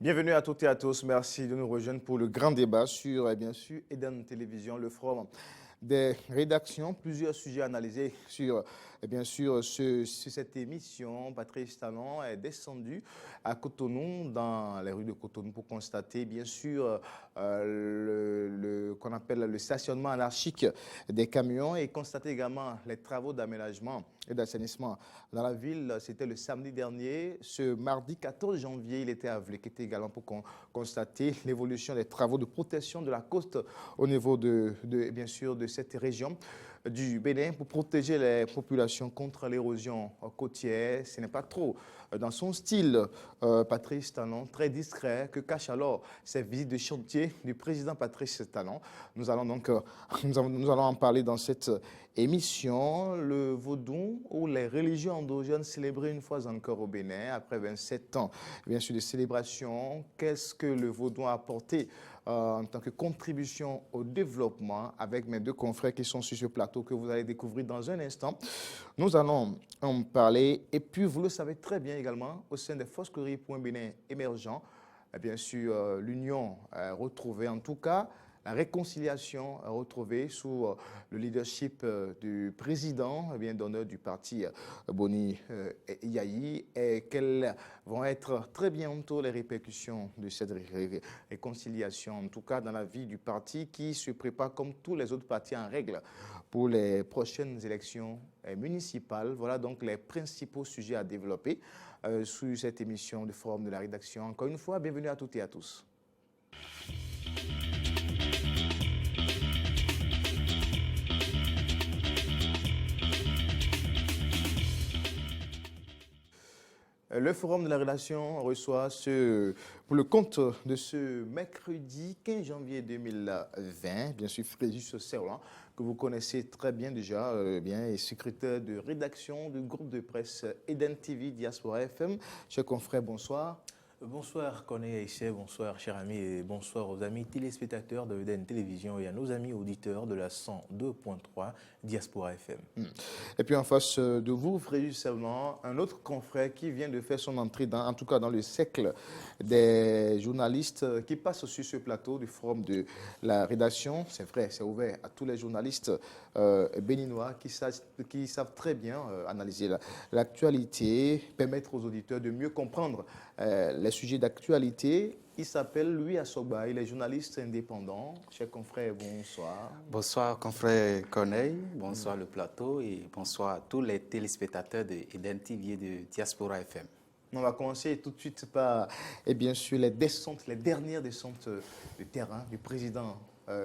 Bienvenue à toutes et à tous. Merci de nous rejoindre pour le grand débat sur, bien sûr, Eden Télévision, le forum des rédactions. Plusieurs sujets analysés sur, bien sûr, sur cette émission. Patrice Talon est descendu à Cotonou, dans les rues de Cotonou, pour constater, bien sûr, qu'on appelle le stationnement anarchique des camions et constater également les travaux d'aménagement et d'assainissement dans la ville. C'était le samedi dernier. Ce mardi 14 janvier, il était à Vlékété également pour constater l'évolution des travaux de protection de la côte au niveau bien sûr, de cette région du Bénin pour protéger les populations contre l'érosion côtière. Ce n'est pas trop dans son style, Patrice Talon, très discret, que cache alors ces visites de chantier du président Patrice Talon. Nous allons donc nous allons en parler dans cette émission. Le vaudou ou les religions endogènes célébrées une fois encore au Bénin après 27 ans, bien sûr, de célébration. Qu'est-ce que le vaudou a apporté en tant que contribution au développement avec mes deux confrères qui sont sur ce plateau que vous allez découvrir dans un instant. Nous allons en parler et puis vous le savez très bien également au sein des Fosqueries pour un Bénin émergent, bien sûr l'union retrouvée en tout cas, la réconciliation retrouvée sous le leadership du président d'honneur du parti Boni Yayi et quelles vont être très bientôt les répercussions de cette réconciliation, en tout cas dans la vie du parti qui se prépare comme tous les autres partis en règle pour les prochaines élections municipales. Voilà donc les principaux sujets à développer sur cette émission du Forum de la rédaction. Encore une fois, bienvenue à toutes et à tous. Le Forum de la Relation reçoit pour le compte de ce mercredi 15 janvier 2020, bien sûr Frédéric Serlan, que vous connaissez très bien déjà, est secrétaire de rédaction du groupe de presse Eden TV Diaspora FM. Chers confrères, bonsoir. Bonsoir Corneille Aïché, bonsoir chers amis et bonsoir aux amis téléspectateurs de Eden Télévision et à nos amis auditeurs de la 102.3 Diaspora FM. Et puis en face de vous, Frédéric Serlan, un autre confrère qui vient de faire son entrée, en tout cas dans le cercle des journalistes qui passent sur ce plateau du Forum de la rédaction. C'est vrai, c'est ouvert à tous les journalistes béninois qui savent très bien analyser l'actualité, permettre aux auditeurs de mieux comprendre les sujets d'actualité. Il s'appelle Louis Assoba, il est journaliste indépendant. Chers confrères, bonsoir. Bonsoir confrère Corneille, bonsoir le plateau et bonsoir à tous les téléspectateurs de Eden TV et de Diaspora FM. On va commencer tout de suite par, et bien sûr, les dernières descentes de terrain du président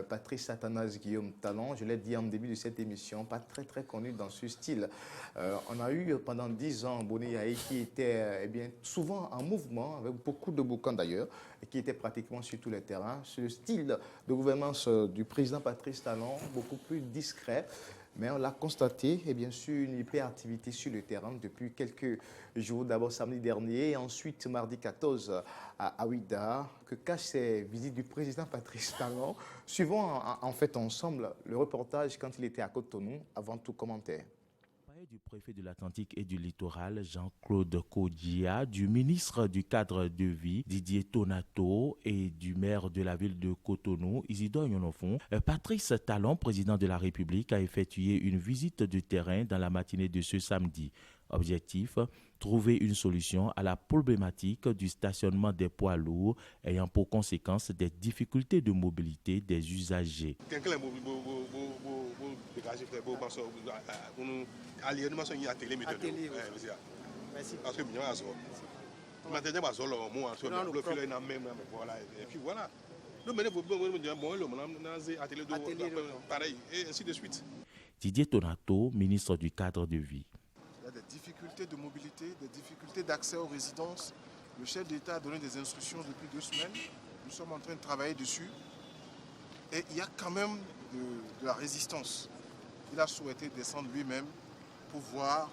Patrice Athanase Guillaume Talon. Je l'ai dit en début de cette émission, pas très connu dans ce style. On a eu pendant 10 ans Boni Yayi qui était souvent en mouvement, avec beaucoup de bouquins d'ailleurs, et qui était pratiquement sur tous les terrains. Sur le style de gouvernance du président Patrice Talon, beaucoup plus discret. Mais on l'a constaté, et bien sûr, une hyperactivité sur le terrain depuis quelques jours, d'abord samedi dernier, et ensuite mardi 14 à Ouida, que cachent ces visites du président Patrice Talon. Suivons en fait ensemble le reportage quand il était à Cotonou, avant tout commentaire. Du préfet de l'Atlantique et du Littoral, Jean-Claude Kodia, du ministre du Cadre de Vie, Didier Tonato, et du maire de la ville de Cotonou, Isidore Yonofon, Patrice Talon, président de la République, a effectué une visite de terrain dans la matinée de ce samedi. Objectif, trouver une solution à la problématique du stationnement des poids lourds ayant pour conséquence des difficultés de mobilité des usagers. Didier Tonato, ministre du Cadre de Vie. Il y a des difficultés de mobilité, des difficultés d'accès aux résidences. Le chef d'État a donné des instructions depuis 2 semaines. Nous sommes en train de travailler dessus. Et il y a quand même de la résistance. Il a souhaité descendre lui-même pour voir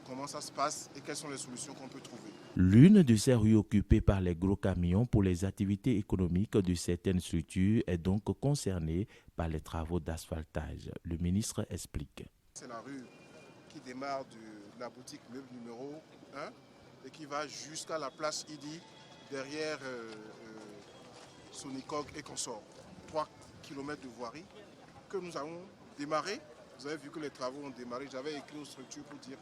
comment ça se passe et quelles sont les solutions qu'on peut trouver. L'une de ces rues occupées par les gros camions pour les activités économiques de certaines structures est donc concernée par les travaux d'asphaltage. Le ministre explique. C'est la rue qui démarre de la boutique meuble numéro 1 et qui va jusqu'à la place Idi derrière Sonicoque et consorts. 3 km de voirie que nous avons démarré. Vous avez vu que les travaux ont démarré. J'avais écrit aux structures pour dire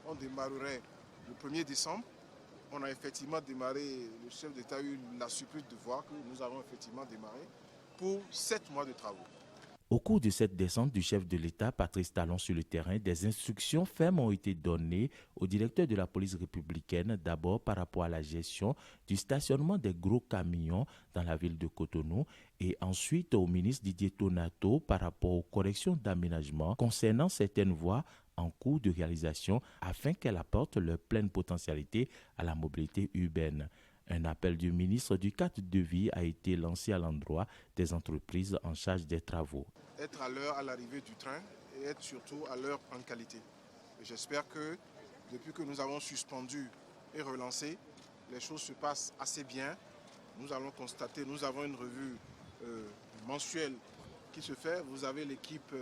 qu'on démarrerait le 1er décembre. On a effectivement démarré, le chef d'État a eu la surprise de voir que nous avons effectivement démarré pour 7 mois de travaux. Au cours de cette descente du chef de l'État, Patrice Talon, sur le terrain, des instructions fermes ont été données au directeur de la police républicaine, d'abord par rapport à la gestion du stationnement des gros camions dans la ville de Cotonou et ensuite au ministre Didier Tonato par rapport aux corrections d'aménagement concernant certaines voies en cours de réalisation afin qu'elles apportent leur pleine potentialité à la mobilité urbaine. Un appel du ministre du cadre de vie a été lancé à l'endroit des entreprises en charge des travaux. Être à l'heure à l'arrivée du train et être surtout à l'heure en qualité. Et j'espère que depuis que nous avons suspendu et relancé, les choses se passent assez bien. Nous allons constater, nous avons une revue mensuelle qui se fait. Vous avez l'équipe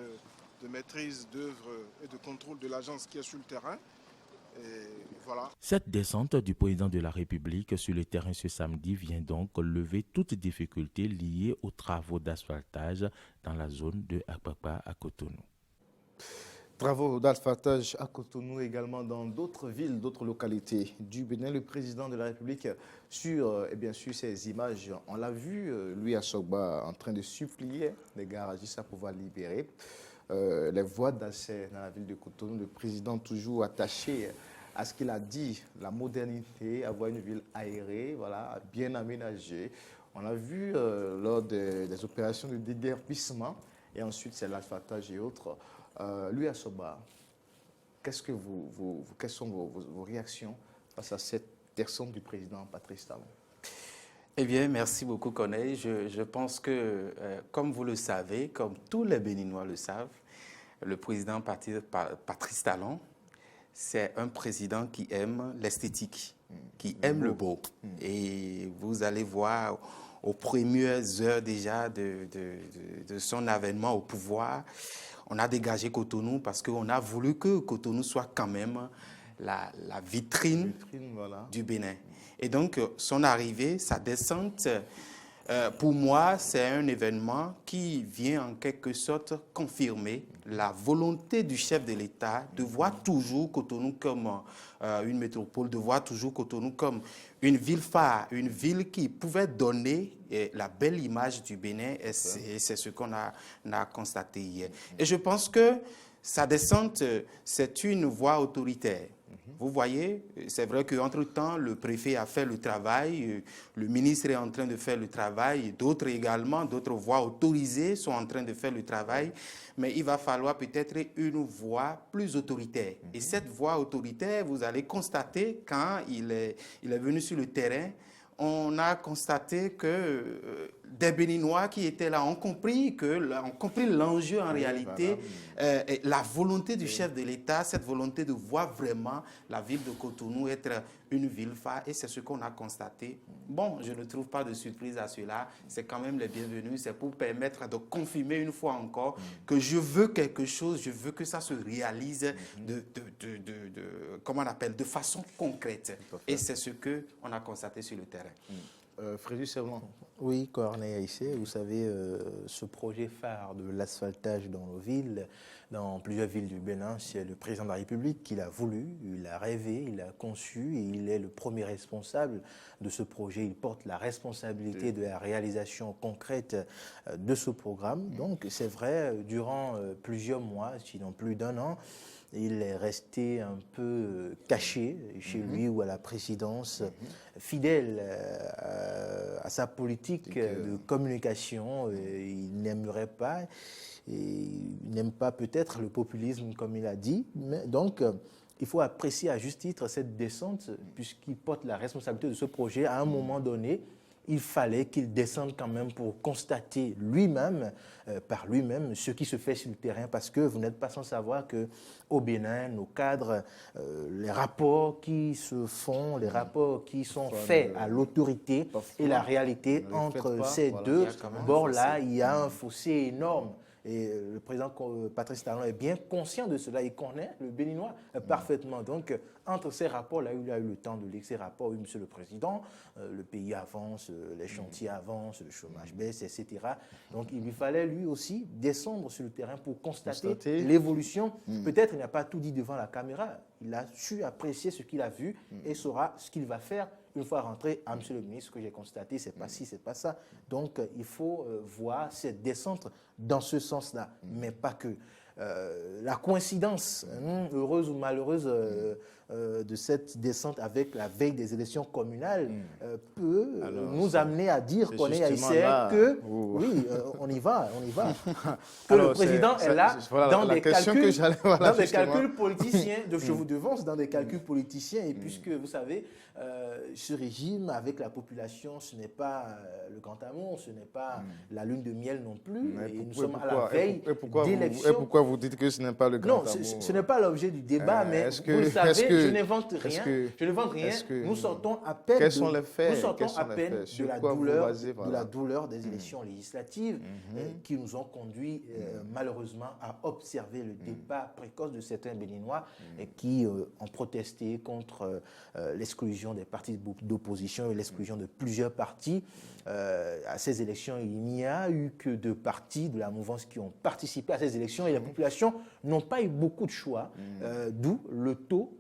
de maîtrise d'œuvre et de contrôle de l'agence qui est sur le terrain. Et voilà. Cette descente du président de la République sur le terrain ce samedi vient donc lever toute difficulté liée aux travaux d'asphaltage dans la zone de Akpakpa à Cotonou. Travaux d'asphaltage à Cotonou, également dans d'autres villes, d'autres localités du Bénin. Le président de la République, sur ces images, on l'a vu, lui à Sogba, en train de supplier les garagistes à pouvoir libérer les voies d'accès dans la ville de Cotonou. Le président toujours attaché à ce qu'il a dit, la modernité, avoir une ville aérée, voilà, bien aménagée. On a vu lors des opérations de déguerpissement, et ensuite c'est l'asphaltage et autres. Lui à Soba, quelles sont vos réactions face à cette descente du président Patrice Talon? Eh bien, merci beaucoup, Corneille. Je pense que, comme vous le savez, comme tous les Béninois le savent, le président Patrice Talon, c'est un président qui aime l'esthétique, qui aime le beau. Et vous allez voir, aux premières heures déjà de son avènement au pouvoir, on a dégagé Cotonou parce qu'on a voulu que Cotonou soit quand même la vitrine voilà, du Bénin. Et donc, son arrivée, sa descente, pour moi, c'est un événement qui vient en quelque sorte confirmer la volonté du chef de l'État de voir toujours Cotonou comme une métropole, de voir toujours Cotonou comme une ville phare, une ville qui pouvait donner la belle image du Bénin, et c'est ce qu'on a constaté hier. Et je pense que sa descente, c'est une voie autoritaire. Vous voyez, c'est vrai qu'entre-temps, le préfet a fait le travail, le ministre est en train de faire le travail, d'autres également, d'autres voies autorisées sont en train de faire le travail, mais il va falloir peut-être une voie plus autoritaire. Et cette voie autoritaire, vous allez constater, quand il est venu sur le terrain, on a constaté que des Béninois qui étaient là ont compris l'enjeu en réalité, la volonté du chef de l'État, cette volonté de voir vraiment la ville de Cotonou être une ville phare, et c'est ce qu'on a constaté. Bon, je ne trouve pas de surprise à cela, c'est quand même les bienvenus, c'est pour permettre de confirmer une fois encore que je veux quelque chose, je veux que ça se réalise comment on appelle, de façon concrète. Et c'est ce qu'on a constaté sur le terrain. Frédéric Servan. Oui, Corneille Aïssé, vous savez, ce projet phare de l'asphaltage dans nos villes, dans plusieurs villes du Bénin, c'est le président de la République qui l'a voulu, il l'a rêvé, il l'a conçu, et il est le premier responsable de ce projet. Il porte la responsabilité de la réalisation concrète de ce programme. Donc, c'est vrai, durant plusieurs mois, sinon plus d'un an, il est resté un peu caché chez lui ou à la présidence, fidèle à sa politique de communication. Il n'aimerait pas, il n'aime pas peut-être le populisme comme il a dit. Mais donc, il faut apprécier à juste titre cette descente puisqu'il porte la responsabilité de ce projet. À un moment donné, il fallait qu'il descende quand même pour constater lui-même, par lui-même, ce qui se fait sur le terrain, parce que vous n'êtes pas sans savoir qu'au Bénin, nos cadres, les rapports qui se font, les rapports qui sont faits à l'autorité et la réalité, entre ces deux bords-là, il y a un fossé énorme. Et le président Patrice Talon est bien conscient de cela. Il connaît le Béninois parfaitement. Donc, entre ces rapports-là, il a eu le temps de lire ces rapports. Oui, monsieur le président, le pays avance, les chantiers avancent, le chômage baisse, etc. Donc, il lui fallait lui aussi descendre sur le terrain pour constater l'évolution. Peut-être il n'a pas tout dit devant la caméra. Il a su apprécier ce qu'il a vu et saura ce qu'il va faire une fois rentré. Ah, monsieur le ministre, ce que j'ai constaté, c'est pas ci, c'est pas ça. Donc, il faut voir cette descente dans ce sens-là, mais pas que. La coïncidence, heureuse ou malheureuse, de cette descente avec la veille des élections communales peut nous amener à dire qu'on est haïtien, que oui, on y va. Que le président est là dans des calculs politiciens, je vous devance, dans des calculs politiciens, et puisque vous savez, ce régime avec la population, ce n'est pas le grand amour, ce n'est pas la lune de miel non plus, et nous sommes à la veille d'élections. Et pourquoi vous dites que ce n'est pas le grand amour? Non, ce n'est pas l'objet du débat, mais vous le savez, je n'invente rien. Nous sortons à peine de la douleur des élections législatives qui nous ont conduit malheureusement à observer le départ précoce de certains Béninois qui ont protesté contre l'exclusion des partis d'opposition et l'exclusion de plusieurs partis. À ces élections, il n'y a eu que 2 partis de la mouvance qui ont participé à ces élections et la population n'ont pas eu beaucoup de choix, d'où le taux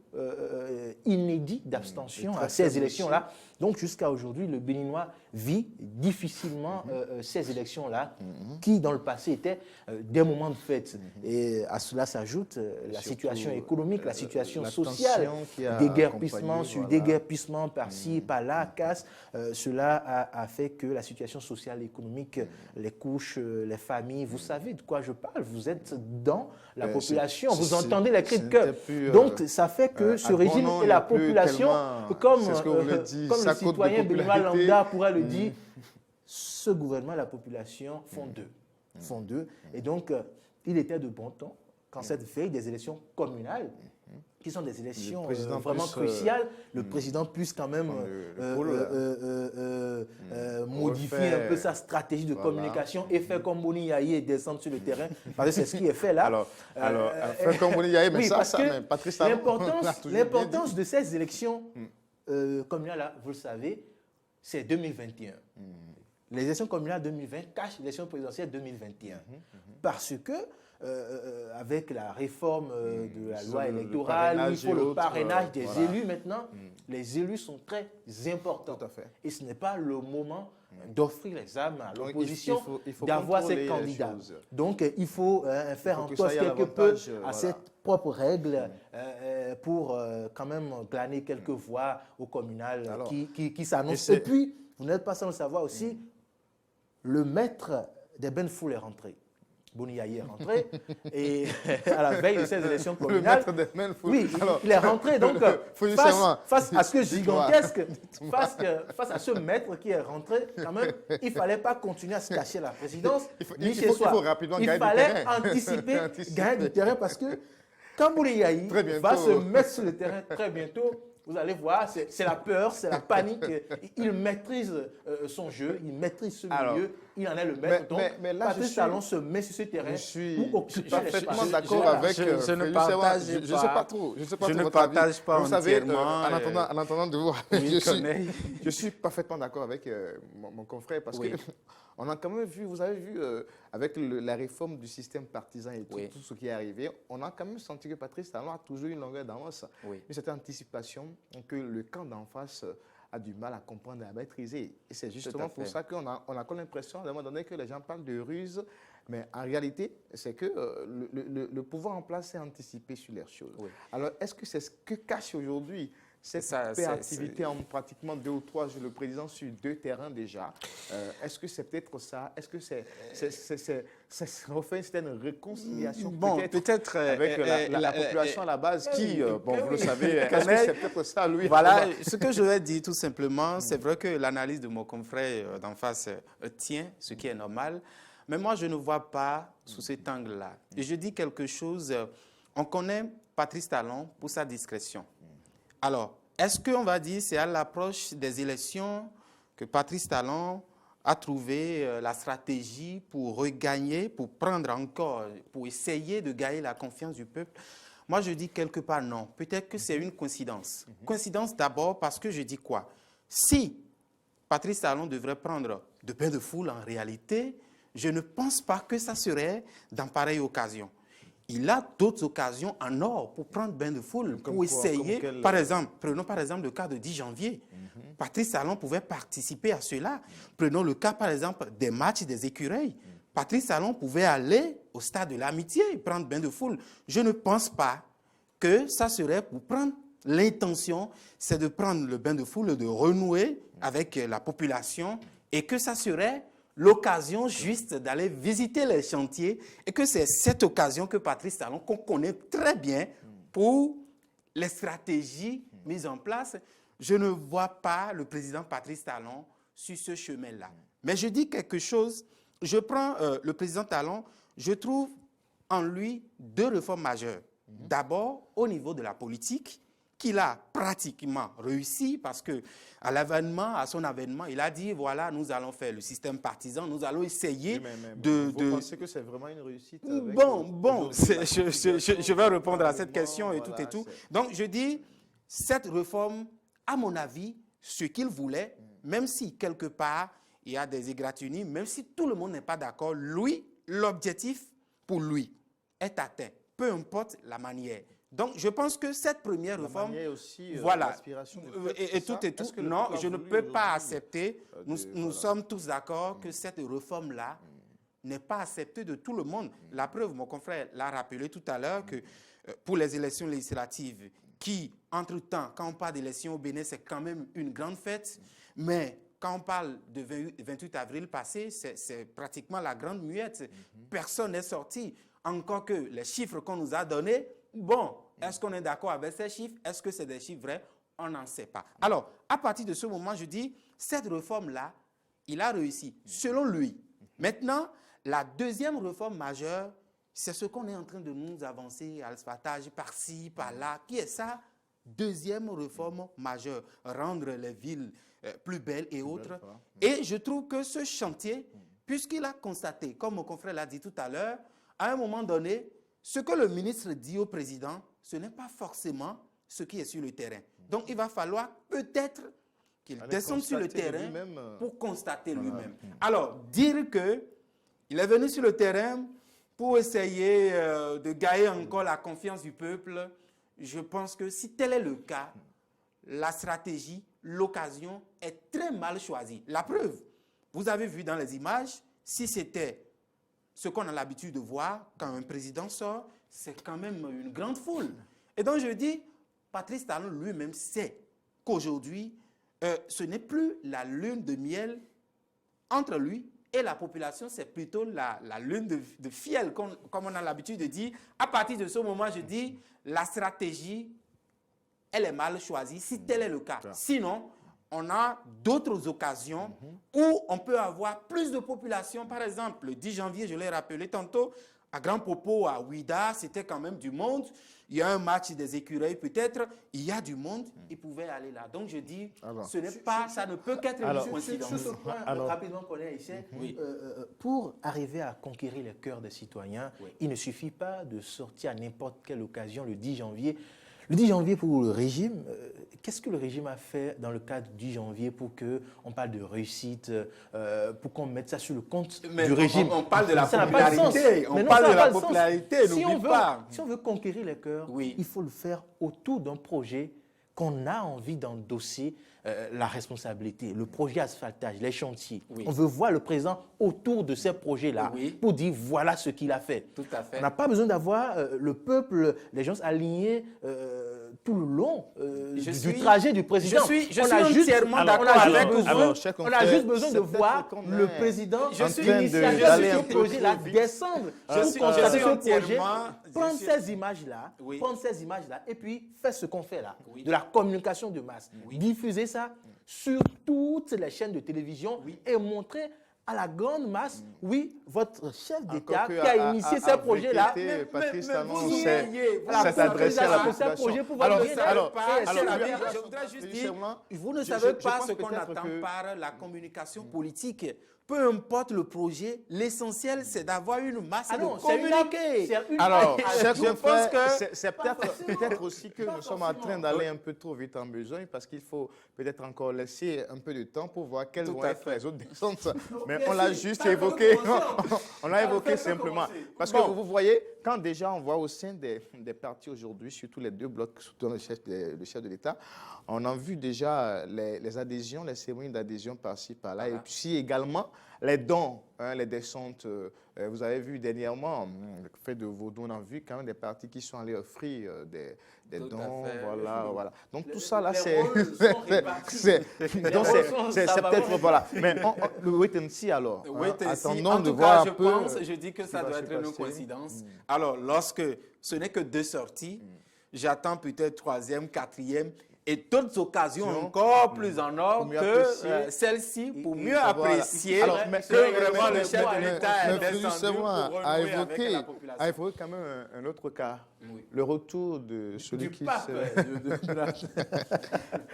inédit d'abstention à ces élections-là. Donc jusqu'à aujourd'hui, le Béninois vit difficilement ces élections-là, qui dans le passé étaient des moments de fête. Et à cela s'ajoute la situation économique, la situation sociale, déguerpissement sur déguerpissement par-ci, par-là, casse. Cela a fait que la situation sociale et économique, les couches, les familles, vous savez de quoi je parle, vous êtes dans la population, vous entendez les cris de cœur. Donc ça fait que ce régime et la population, comme le citoyen béninois lambda pourrait le dire, ce gouvernement et la population font deux. Et donc, il était de bon ton, quand cette veille des élections communales, qui sont des élections vraiment cruciales, le président puisse quand même modifier un peu sa stratégie de communication et faire comme Boni Yaye et descendre sur le terrain, parce que c'est ce qui est fait là. Alors faire comme Boni Yaye, mais oui, ça, mais Patrice Talon, l'importance de ces élections communales, là, vous le savez, c'est 2021. Les élections communales 2020 cachent l'élection présidentielle 2021. Parce que, avec la réforme de la loi électorale, il faut le parrainage des élus maintenant. Les élus sont très importants. Tout à fait. Et ce n'est pas le moment d'offrir les armes à l'opposition, d'avoir ces candidats. Donc, il faut faire en sorte quelque peu à cette propre règle pour quand même glaner quelques voix au communal qui s'annoncent. Et puis, vous n'êtes pas sans le savoir aussi, le maître des Benfoul est rentré. Boni Yaye est rentré et à la veille de ces élections communales, il est rentré. Donc, face à ce gigantesque, face à ce maître qui est rentré, quand même, il ne fallait pas continuer à se cacher à la présidence. Il fallait anticiper, gagner du terrain parce que quand Boni Yaye va se mettre sur le terrain très bientôt, vous allez voir, c'est la peur, c'est la panique. Il maîtrise son jeu, il maîtrise ce milieu, il en est le maître. Donc, Patrice Talon se met sur ce terrain. Je suis parfaitement d'accord avec je ne partage pas. Je ne partage pas entièrement. En entendant de vous, je suis parfaitement d'accord avec mon confrère parce que on a quand même vu, vous avez vu, avec la réforme du système partisan et tout ce qui est arrivé, on a quand même senti que Patrice Talon a toujours une longueur d'avance. Mais cette anticipation que le camp d'en face a du mal à comprendre et à maîtriser. Et c'est justement pour ça qu'on a comme l'impression, à un moment donné, que les gens parlent de ruse, mais en réalité, c'est que le pouvoir en place est anticipé sur les choses. Alors, est-ce que c'est ce que cache aujourd'hui cette activité en pratiquement 2 ou 3 jours, le président sur 2 terrains déjà? Est-ce que c'est peut-être ça? Est-ce que c'est refait une certaine réconciliation peut-être avec la population à la base qui, vous le savez, est-ce que c'est peut-être ça, lui? Voilà, ce que je vais dire tout simplement, c'est vrai que l'analyse de mon confrère d'en face tient, ce qui est normal, mais moi je ne vois pas sous cet angle-là. Et je dis quelque chose, on connaît Patrice Talon pour sa discrétion. Alors, est-ce qu'on va dire c'est à l'approche des élections que Patrice Talon à trouver la stratégie pour regagner, pour prendre encore, pour essayer de gagner la confiance du peuple. Moi, je dis quelque part non. Peut-être que c'est une coïncidence. Coïncidence d'abord parce que je dis quoi? Si Patrice Talon devrait prendre de bain de foule, en réalité, je ne pense pas que ça serait dans pareille occasion. Il a d'autres occasions en or pour prendre bain de foule, pour essayer. Par exemple, prenons par exemple le cas de 10 janvier. Patrice Talon pouvait participer à cela. Prenons le cas par exemple des matchs des écureuils. Patrice Talon pouvait aller au stade de l'Amitié et prendre bain de foule. Je ne pense pas que ça serait pour prendre l'intention, c'est de prendre le bain de foule, de renouer avec la population et que ça serait l'occasion juste d'aller visiter les chantiers et que c'est cette occasion que Patrice Talon, qu'on connaît très bien pour les stratégies mises en place, je ne vois pas le président Patrice Talon sur ce chemin-là. Mais je dis quelque chose, je prends le président Talon, je trouve en lui deux réformes majeures. D'abord, au niveau de la politique, qu'il a pratiquement réussi parce que à son avènement, il a dit voilà, nous allons faire le système partisan, nous allons essayer Vous pensez que c'est vraiment une réussite avec je vais répondre à cette question et voilà, tout. Donc, je dis, cette réforme, à mon avis, ce qu'il voulait, même si quelque part, il y a des égratignures, même si tout le monde n'est pas d'accord, lui, l'objectif pour lui est atteint, peu importe la manière. Donc, je pense que cette première réforme, aussi, voilà, et tout. Non, je ne peux pas accepter, nous sommes tous d'accord que cette réforme-là n'est pas acceptée de tout le monde. La preuve, mon confrère l'a rappelé tout à l'heure, que pour les élections législatives, qui, entre-temps, quand on parle d'élections au Bénin, c'est quand même une grande fête, mais quand on parle de 28 avril passé, c'est pratiquement la grande muette. Personne n'est sorti. Encore que les chiffres qu'on nous a donnés, bon, est-ce qu'on est d'accord avec ces chiffres? Est-ce que c'est des chiffres vrais? On n'en sait pas. Alors, à partir de ce moment, je dis, cette réforme-là, il a réussi, selon lui. Maintenant, la deuxième réforme majeure, c'est ce qu'on est en train de nous avancer, asphaltage par-ci, par-là. Qui est ça? Deuxième réforme majeure, rendre les villes plus belles et autres. Et je trouve que ce chantier, puisqu'il a constaté, comme mon confrère l'a dit tout à l'heure, à un moment donné, ce que le ministre dit au président, ce n'est pas forcément ce qui est sur le terrain. Donc, il va falloir peut-être qu'il descende sur le terrain pour constater lui-même. Alors, dire qu'il est venu sur le terrain pour essayer de gagner encore la confiance du peuple, je pense que si tel est le cas, la stratégie, l'occasion est très mal choisie. La preuve, vous avez vu dans les images, si c'était ce qu'on a l'habitude de voir quand un président sort, c'est quand même une grande foule. Et donc je dis, Patrice Talon lui-même sait qu'aujourd'hui, ce n'est plus la lune de miel entre lui et la population, c'est plutôt la lune de fiel, comme on a l'habitude de dire. À partir de ce moment, je dis, la stratégie, elle est mal choisie, si tel est le cas. Sinon, on a d'autres occasions où on peut avoir plus de population. Par exemple, le 10 janvier, je l'ai rappelé tantôt, à Grand Popo, à Ouida, c'était quand même du monde. Il y a un match des écureuils, peut-être, il y a du monde, ils pouvaient aller là. Donc je dis, ce n'est pas, ça ne peut qu'être une coïncidence. Sur ce point, rapidement, Colin Haïtien, pour arriver à conquérir les cœurs des citoyens, il ne suffit pas de sortir à n'importe quelle occasion le 10 janvier. Le 10 janvier pour le régime, qu'est-ce que le régime a fait dans le cadre du 10 janvier pour qu'on parle de réussite, pour qu'on mette ça sur le compte du régime? On parle de la popularité. On parle de la popularité, n'oublie pas. Si on veut conquérir les cœurs, il faut le faire autour d'un projet qu'on a envie d'endosser la responsabilité, le projet asphaltage, les chantiers. On veut voir le président autour de ces projets-là pour dire voilà ce qu'il a fait. Tout à fait. On n'a pas besoin d'avoir le peuple, les gens alignés tout le long du trajet du président. Je suis entièrement d'accord avec vous. On a juste besoin de voir le président initier ce projet-là, descendre pour constater ce projet, prendre ces images-là, et puis faire ce qu'on fait là, de la communication de masse, diffuser ça sur toutes les chaînes de télévision et montrer à la grande masse, oui, votre chef d'État Encore que qui a initié ces projets-là, Vérité, Patrice Talon vous s'est adressé à la population. projet pour Alors, votre je voudrais juste dire, justement, vous ne je savez pense pas ce qu'on peut-être attend que- par la communication politique. Peu importe le projet, l'essentiel, c'est d'avoir une masse Ah de non, c'est communiquer. Alors, Ah, chers je pense confrères, que- c'est peut-être aussi que Pas nous sommes en forcément. train d'aller un peu trop vite en besogne parce qu'il faut peut-être encore laisser un peu de temps pour voir quelles Tout vont à être fait. les autres descentes. Mais bien on l'a sûr, juste ça peut évoqué. commencer. On l'a évoqué peut simplement. commencer. Parce Bon. que vous voyez, quand déjà on voit au sein des partis aujourd'hui, surtout les deux blocs qui soutiennent le chef de l'État, on a vu déjà les adhésions, les cérémonies d'adhésion par-ci, par-là. Et puis également les dons, les descentes. Vous avez vu dernièrement, le fait de vos dons, on a vu quand même des partis qui sont allés offrir des Tout à dons. fait. Voilà. Donc tout ça là, les c'est rôles sont répartis. donc rôles sont- c'est ça va peut-être vraiment. voilà. Mais le wait and see alors. Wait and see. Attendons En de tout voir cas, un peu. je dis que ça va doit se être une passer. coïncidence. Alors, lorsque ce n'est que 2 sorties, j'attends peut-être 3e, 4e et d'autres occasions encore plus en or Pour mieux que apprécier. celle-ci pour mieux Voilà. apprécier Alors, que vraiment le chef de mais l'État est Félix descendu Savon pour a renouer avec évoqué, la population. a évoqué quand même un autre cas. Oui. Le retour de celui Du qui pape.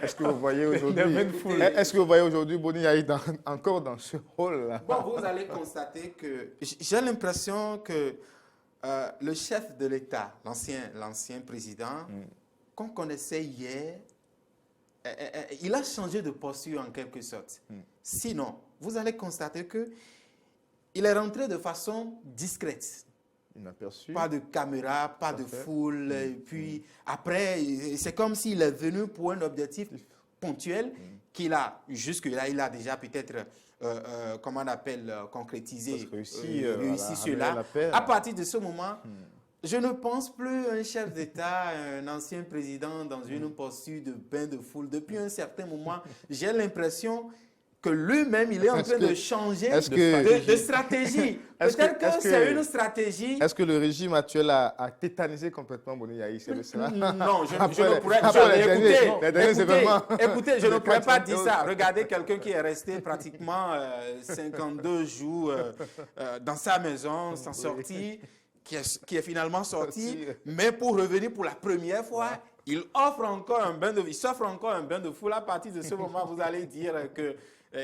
Est-ce que vous voyez aujourd'hui foule. est-ce que vous voyez aujourd'hui Boni Yayi encore dans ce rôle-là? Bon, vous allez constater que j'ai l'impression que le chef de l'État, l'ancien président, qu'on connaissait hier, il a changé de posture en quelque sorte. Sinon, vous allez constater que il est rentré de façon discrète. Inaperçu. Pas de caméra, pas de fait. foule. Et puis après, c'est comme s'il est venu pour un objectif ponctuel qu'il a, jusque-là, il a déjà peut-être, comment on appelle, concrétisé, Réussi, réussi voilà, cela. amener la paix. À partir de ce moment, je ne pense plus un chef d'État, un ancien président dans une posture de bain de foule. Depuis un certain moment, j'ai l'impression que lui-même, il est en train de changer de stratégie. Peut-être que c'est une stratégie. Est-ce que le régime actuel a tétanisé complètement Boni Yayi? C'est de cela? Non, je Après ne pourrais après pas. les derniers événements. Écoutez, je ne Les pourrais pas 4 dire ça. Regardez quelqu'un qui est resté pratiquement 52 jours dans sa maison, sans sortir, qui est finalement sorti, mais pour revenir pour la première fois, il s'offre encore un bain de foule. À partir de ce moment, vous allez dire que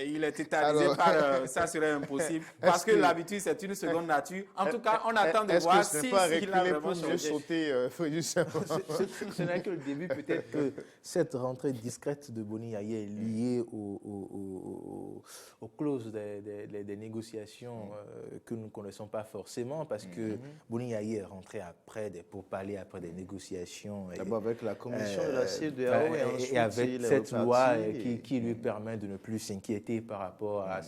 il est tétanisé Alors, par ça serait impossible. Parce que l'habitude, c'est une seconde nature. En tout cas, on attend de voir Est-ce que ce si n'est pas il a reculer vraiment pour mieux changé. sauter Félix Savon? Ce n'est que le début, peut-être que cette rentrée discrète de Boni Yayi est liée aux clauses des négociations que nous ne connaissons pas forcément, parce que Boni Yayi est rentré pour parler après des négociations. D'abord avec la commission de la CEDEAO et avec cette loi qui lui permet de ne plus s'inquiéter par rapport à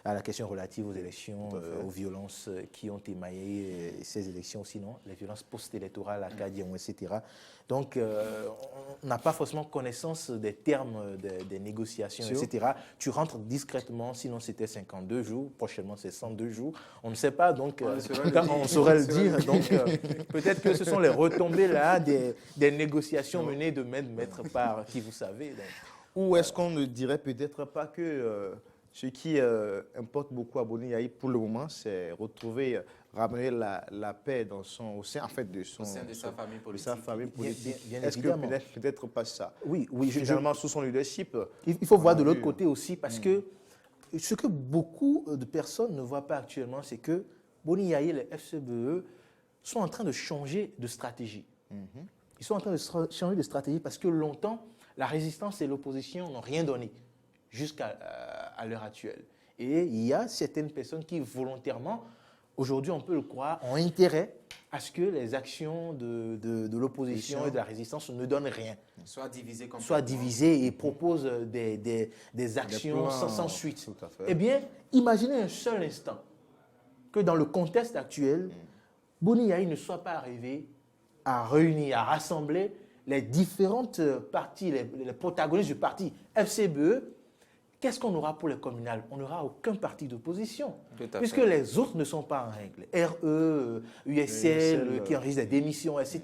la question relative aux élections, aux violences qui ont émaillé ces élections, sinon les violences post-électorales à Kadian, etc. Donc, on n'a pas forcément connaissance des termes des négociations, etc. Tu rentres discrètement, sinon c'était 52 jours, prochainement c'est 102 jours. On ne sait pas, donc on saurait le dire. Donc, peut-être que ce sont les retombées là des négociations menées de main de maître par qui vous savez. Donc. Ou est-ce qu'on ne dirait peut-être pas que ce qui importe beaucoup à Boni Yayi pour le moment, c'est ramener la paix au sein de Au sein de sa famille politique. sa famille politique. Bien Est-ce que évidemment. peut-être pas ça? Oui, Finalement, sous son leadership. il faut voir de l'autre côté aussi, parce que ce que beaucoup de personnes ne voient pas actuellement, c'est que Boni Yayi et les FCBE sont en train de changer de stratégie. Ils sont en train de changer de stratégie parce que longtemps, la résistance et l'opposition n'ont rien donné jusqu'à l'heure actuelle. Et il y a certaines personnes qui volontairement, aujourd'hui on peut le croire, ont intérêt à ce que les actions de l'opposition et de la résistance ne donnent rien. Soit divisé comme Soient divisées et proposent des actions plans, sans suite. tout à fait. Eh bien, imaginez un seul instant que dans le contexte actuel, Boni Yayi ne soit pas arrivé à réunir, à rassembler les différentes parties, les protagonistes du parti FCBE. Qu'est-ce qu'on aura pour les communales? On n'aura aucun parti d'opposition, puisque les autres ne sont pas en règle. RE, USL, qui enregistrent des démissions, etc.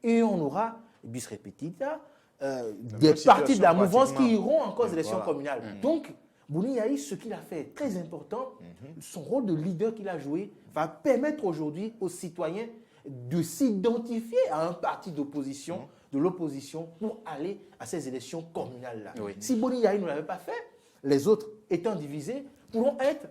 Et on aura, bis repetita, des partis de la mouvance qui iront en cause des élections communales. Donc, Bouni Yahi, ce qu'il a fait est très important. Son rôle de leader qu'il a joué va permettre aujourd'hui aux citoyens de s'identifier à un parti d'opposition, de l'opposition, pour aller à ces élections communales-là. Oui. Si Bouni Yahi ne l'avait pas fait, les autres étant divisés pourront être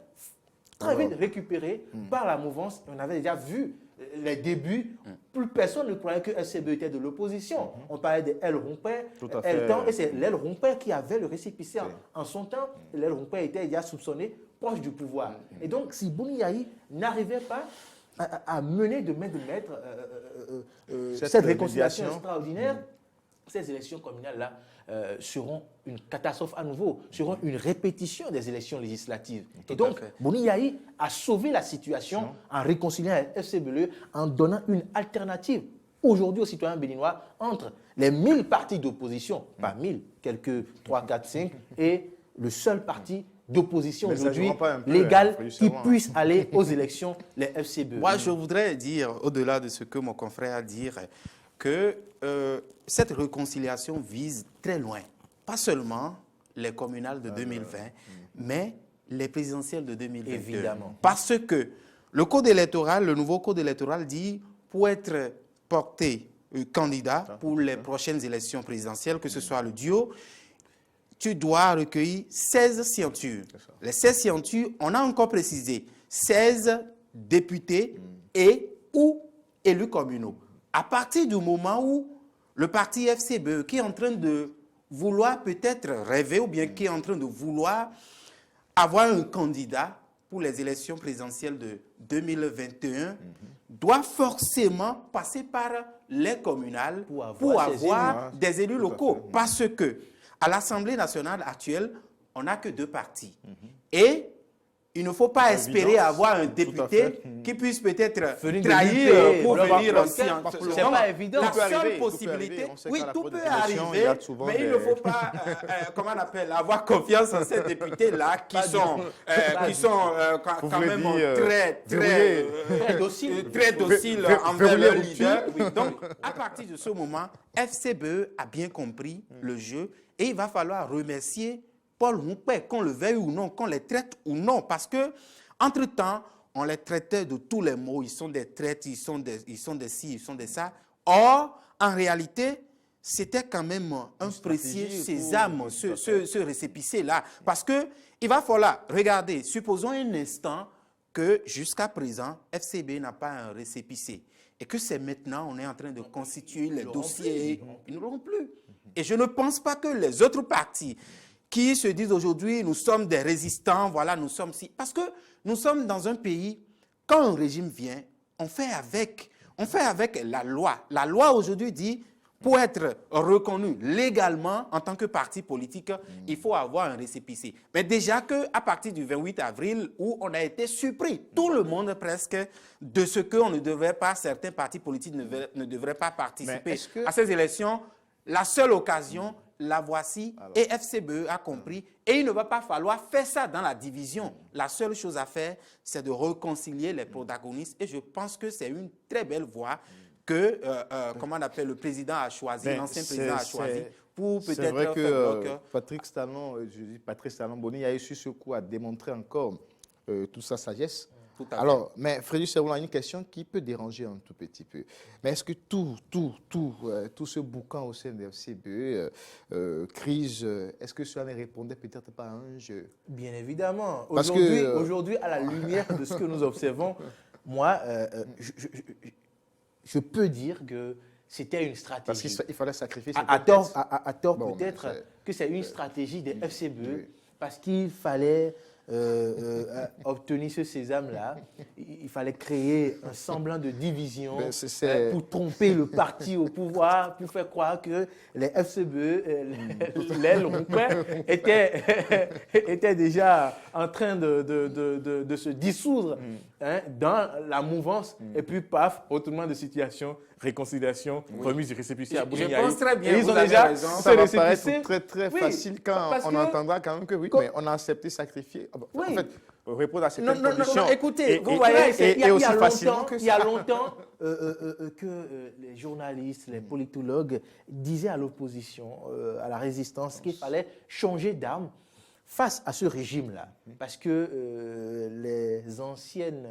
très vite récupérés par la mouvance. On avait déjà vu les débuts. Plus personne ne croyait que SCB était de l'opposition. On parlait de El Romper, El Temps, et c'est l'El Romper qui avait le récépissé en son temps. L'El Romper était déjà soupçonné proche du pouvoir. Et donc, si Bouni Yahi n'arrivait pas à mener de main de maître cette réconciliation extraordinaire, ces élections communales-là seront une catastrophe à nouveau, seront une répétition des élections législatives. Et donc, Bouni Yahi a sauvé la situation en réconciliant avec FCBE, en donnant une alternative aujourd'hui aux citoyens béninois entre les 1000 partis d'opposition, pas 1000, quelques 3, 4, 5, et le seul parti d'opposition aujourd'hui légal qui puisse aller aux élections, les FCBE. Moi, je voudrais dire, au-delà de ce que mon confrère a dit, que cette réconciliation vise très loin. Pas seulement les communales de 2020, mais les présidentielles de 2022. Évidemment. Parce que le code électoral, le nouveau code électoral dit, pour être porté candidat pour les prochaines élections présidentielles, que ce soit le duo, tu dois recueillir 16 signatures. Les 16 signatures, on a encore précisé, 16 députés et ou élus communaux. À partir du moment où le parti FCBE, qui est en train de vouloir peut-être rêver ou bien qui est en train de vouloir avoir un candidat pour les élections présidentielles de 2021, doit forcément passer par les communales pour avoir des élus locaux. Parce que à l'Assemblée nationale actuelle, on n'a que 2 partis. Et il ne faut pas espérer avoir un député qui puisse peut-être trahir pour venir. C'est pas évident. La seule possibilité, oui, tout peut arriver, mais il ne faut pas, comment on appelle, avoir confiance en ces députés-là qui sont quand même très dociles envers leur leader. Donc, à partir de ce moment, FCBE a bien compris le jeu et il va falloir remercier Paul Romper, qu'on le veuille ou non, qu'on les traite ou non, parce que entre-temps, on les traitait de tous les mots. Ils sont des traites, ils sont des ci, ils sont des ça. Or, en réalité, c'était quand même un précieux sésame, ce récépissé-là. Parce qu'il va falloir regarder, supposons un instant que jusqu'à présent, FCB n'a pas un récépissé. Et que c'est maintenant, on est en train de constituer les dossiers. Ils ne l'auront plus. Et je ne pense pas que les autres partis qui se disent aujourd'hui, nous sommes des résistants, voilà, nous sommes si. Parce que nous sommes dans un pays, quand un régime vient, on fait avec la loi. La loi aujourd'hui dit, pour être reconnu légalement en tant que parti politique, il faut avoir un récépissé. Mais déjà qu'à partir du 28 avril, où on a été surpris, tout le monde presque, de ce qu'on ne devrait pas, certains partis politiques ne devraient pas participer à ces élections, la seule occasion, la voici, et FCBE a compris, et il ne va pas falloir faire ça dans la division. La seule chose à faire, c'est de réconcilier les protagonistes, et je pense que c'est une très belle voie que, comment on appelle, le président a choisi, l'ancien président a choisi, pour peut-être faire bloc. C'est vrai que Patrice Talon Boni a eu sur ce coup à démontrer encore toute sa sagesse. Alors, mais Frédéric Servoula a une question qui peut déranger un tout petit peu. Mais est-ce que tout ce boucan au sein de FCBE, crise, est-ce que cela ne répondait peut-être pas à un jeu? Bien évidemment. Aujourd'hui, à la lumière de ce que nous observons, moi, je peux dire que c'était une stratégie. Parce qu'il fallait sacrifier à tort bon, peut-être que c'est une stratégie des FCBE, parce qu'il fallait obtenir ce sésame-là, il fallait créer un semblant de division pour tromper le parti au pouvoir, pour faire croire que les FCBE, les Romper étaient déjà en train de se dissoudre dans la mouvance. Et puis, paf, retournement de situation, réconciliation, remise du récépissé à Bouni Yahi. Je pense très bien, ils ont déjà raison. Ça va paraître très, très facile quand on entendra quand même que oui, mais on a accepté de sacrifier. En fait, répondre à certaines conditions. Non, écoutez, vous voyez, il y a longtemps que les journalistes, les politologues disaient à l'opposition, à la résistance, qu'il fallait changer d'arme, face à ce régime-là, parce que les anciennes,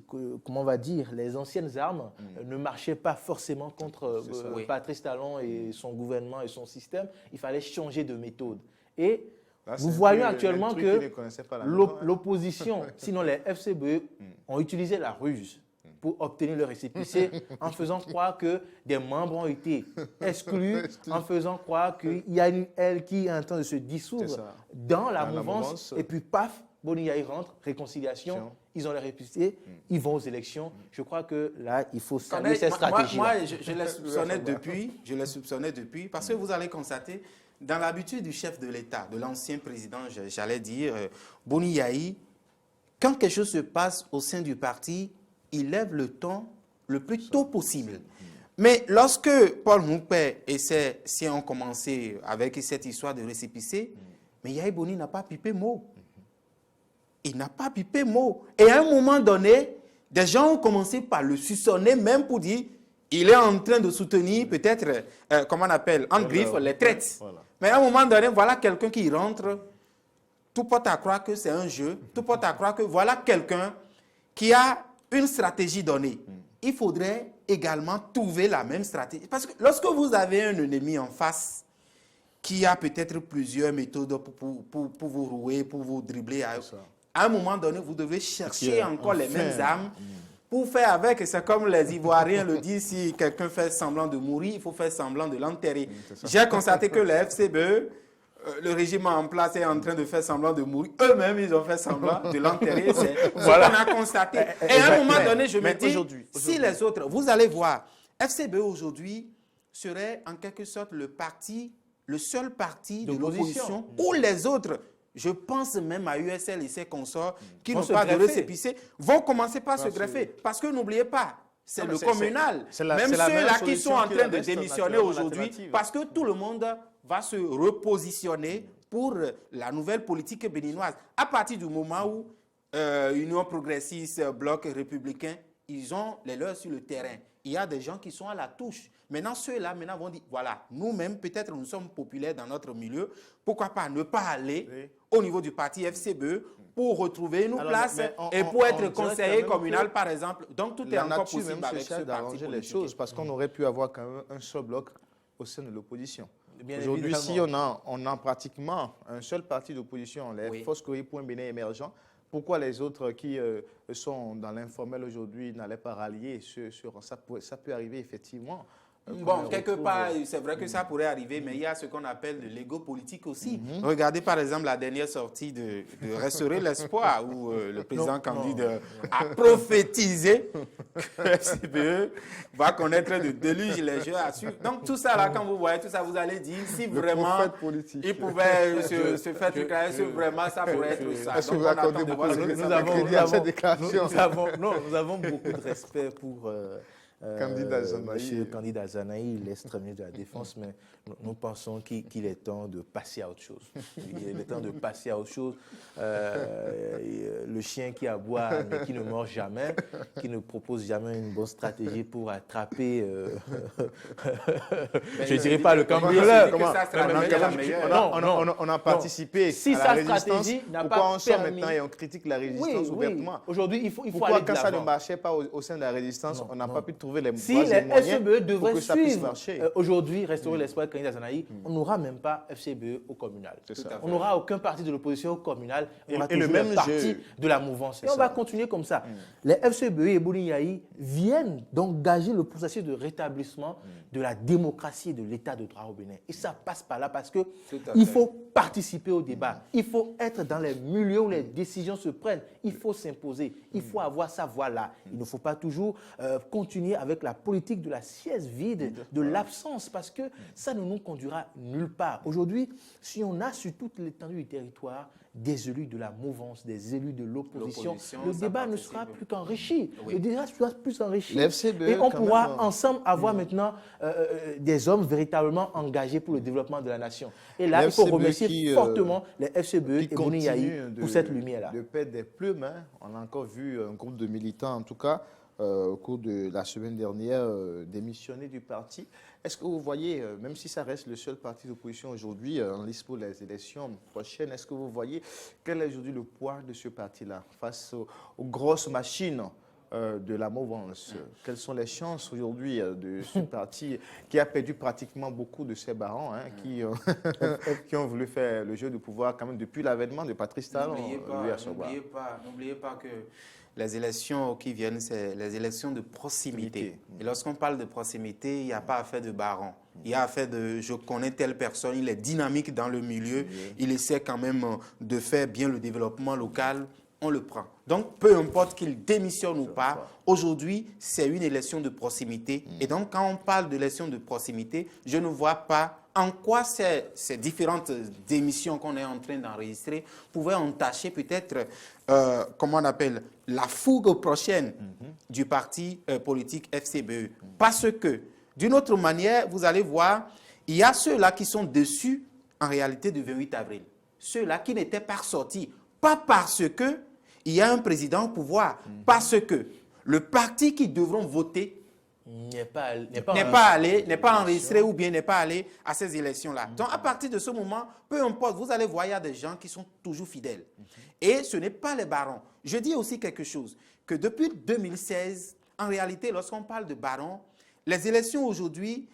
comment on va dire, les anciennes armes ne marchaient pas forcément contre Patrice Talon et son gouvernement et son système, il fallait changer de méthode. Et Là, nous voyons un actuellement truc que qu'ils ne connaissaient pas à la maison, hein. l'opposition, sinon les FCBE, ont utilisé la ruse pour obtenir le récépissé en faisant croire que des membres ont été exclus, en faisant croire qu'il y a une aile qui est en train de se dissoudre dans la mouvance, et puis paf, Boni Yayi rentre, réconciliation, ils ont les récépissés, ils vont aux élections. Je crois que là, il faut saluer cette stratégie. Moi, je les soupçonnais depuis, parce que vous allez constater, dans l'habitude du chef de l'État, de l'ancien président, j'allais dire, Boni Yayi, quand quelque chose se passe au sein du parti, il lève le ton le plus tôt possible. Mais lorsque Paul Houmpé et ses siens ont commencé avec cette histoire de récépissé, mais Yayi Boni n'a pas pipé mot. Il n'a pas pipé mot. Et à un moment donné, des gens ont commencé par le soupçonner, même pour dire il est en train de soutenir peut-être, comment on appelle, en griffe, les traites. Voilà. Mais à un moment donné, voilà quelqu'un qui rentre, tout porte à croire que c'est un jeu, tout porte à croire que voilà quelqu'un qui a une stratégie donnée. Il faudrait également trouver la même stratégie. Parce que lorsque vous avez un ennemi en face qui a peut-être plusieurs méthodes pour vous rouer, pour vous dribbler, à un moment donné, vous devez chercher encore les mêmes armes pour faire avec. C'est comme les Ivoiriens le disent, si quelqu'un fait semblant de mourir, il faut faire semblant de l'enterrer. J'ai constaté que les FCBE, le régime en place est en train de faire semblant de mourir. Eux-mêmes, ils ont fait semblant de l'enterrer. C'est voilà. Ce qu'on a constaté. Et à un moment donné, je me dis, si les autres, vous allez voir, FCBE aujourd'hui serait en quelque sorte le seul parti de l'opposition où les autres, je pense même à USL et ses consorts qui n'ont pas de récépissé, vont commencer par se greffer. Parce que n'oubliez pas, c'est le communal. Même ceux-là qui sont en train de démissionner aujourd'hui, parce que tout le monde va se repositionner pour la nouvelle politique béninoise. À partir du moment où Union progressiste, Bloc républicain, ils ont les leurs sur le terrain. Il y a des gens qui sont à la touche. Maintenant, ceux-là vont dire, voilà, nous-mêmes, peut-être nous sommes populaires dans notre milieu, pourquoi pas ne pas aller au niveau du parti FCBE pour retrouver une place et pour être conseiller communal, par exemple. Donc, tout est encore possible avec ce parti les choses, parce qu'on aurait pu avoir quand même un seul bloc au sein de l'opposition. Aujourd'hui, si on a pratiquement un seul parti d'opposition, les Forces Courrier pour un Bénin émergent, pourquoi les autres qui sont dans l'informel aujourd'hui n'allaient pas rallier ça peut arriver effectivement. Bon, quelque part, c'est vrai que ça pourrait arriver, mais il y a ce qu'on appelle de l'ego politique aussi. Regardez par exemple la dernière sortie de Restaurer l'espoir, où le président Candide a prophétisé que le FCBE va connaître de déluge, les jeux à suivre. Donc tout ça, là, quand vous voyez tout ça, vous allez dire si vraiment il pouvait se faire trucailler, si vraiment ça pourrait être ça. Est-ce que vous accordez beaucoup de crédit à cette déclaration? Nous avons beaucoup de respect pour... Monsieur Candide Azanaï, l'extrême ministre de la Défense, mais nous pensons qu'il est temps de passer à autre chose. Il est temps de passer à autre chose. Le chien qui aboie mais qui ne mord jamais, qui ne propose jamais une bonne stratégie pour attraper, je ne dirais pas le cambrioleur. On a participé à la résistance. Pourquoi on sort maintenant et on critique la résistance ouvertement? Aujourd'hui, il faut aller de l'avant. Pourquoi quand ça ne marchait pas au sein de la résistance, on n'a pas pu trouver les si les FCBE devraient suivre aujourd'hui Restaurer l'espoir de Candide Azanaï, on n'aura même pas FCBE au communal. On n'aura aucun parti de l'opposition au communal. On aura toujours un parti de la mouvance. Et on va continuer comme ça. Les FCBE et Boni Yayi viennent d'engager le processus de rétablissement de la démocratie et de l'état de droit au Bénin. Et ça passe par là parce qu'il faut participer au débat. Il faut être dans les milieux où les décisions se prennent. Il faut s'imposer. Il faut avoir sa voix là. Il ne faut pas toujours continuer avec la politique de la siège vide, de l'absence, parce que ça ne nous conduira nulle part. Aujourd'hui, si on a sur toute l'étendue du territoire des élus de la mouvance, des élus de l'opposition, le débat ne sera plus qu'enrichi. Le débat sera plus enrichi. Et on pourra ensemble avoir maintenant des hommes véritablement engagés pour le développement de la nation. Et là, il faut remercier fortement les FCBE et Boni Yayi pour cette lumière-là. De perdre des plumes, hein. On a encore vu un groupe de militants, en tout cas, au cours de la semaine dernière, démissionner du parti. Est-ce que vous voyez, même si ça reste le seul parti d'opposition aujourd'hui en liste pour les élections prochaines, est-ce que vous voyez quel est aujourd'hui le poids de ce parti-là face aux grosses machines de la mouvance? Quelles sont les chances aujourd'hui de ce parti qui a perdu pratiquement beaucoup de ses barons, qui ont voulu faire le jeu du pouvoir quand même depuis l'avènement de Patrice Talon? N'oubliez pas que les élections qui viennent, c'est les élections de proximité. Et lorsqu'on parle de proximité, il n'y a pas affaire de baron. Il y a affaire de je connais telle personne, il est dynamique dans le milieu, il essaie quand même de faire bien le développement local. On le prend. Donc, peu importe qu'il démissionne ou pas, aujourd'hui, c'est une élection de proximité. Et donc, quand on parle d'élection de proximité, je ne vois pas en quoi ces différentes démissions qu'on est en train d'enregistrer pouvaient entacher peut-être, comment on appelle, la fougue prochaine du parti politique FCBE. Parce que, d'une autre manière, vous allez voir, il y a ceux-là qui sont déçus, en réalité, du 28 avril. Ceux-là qui n'étaient pas sortis. Pas parce que il y a un président au pouvoir, parce que le parti qui devront voter n'est pas enregistré ou bien n'est pas allé à ces élections-là. Donc, à partir de ce moment, peu importe, vous allez voir, il y a des gens qui sont toujours fidèles. Et ce n'est pas les barons. Je dis aussi quelque chose, que depuis 2016, en réalité, lorsqu'on parle de barons, les élections aujourd'hui,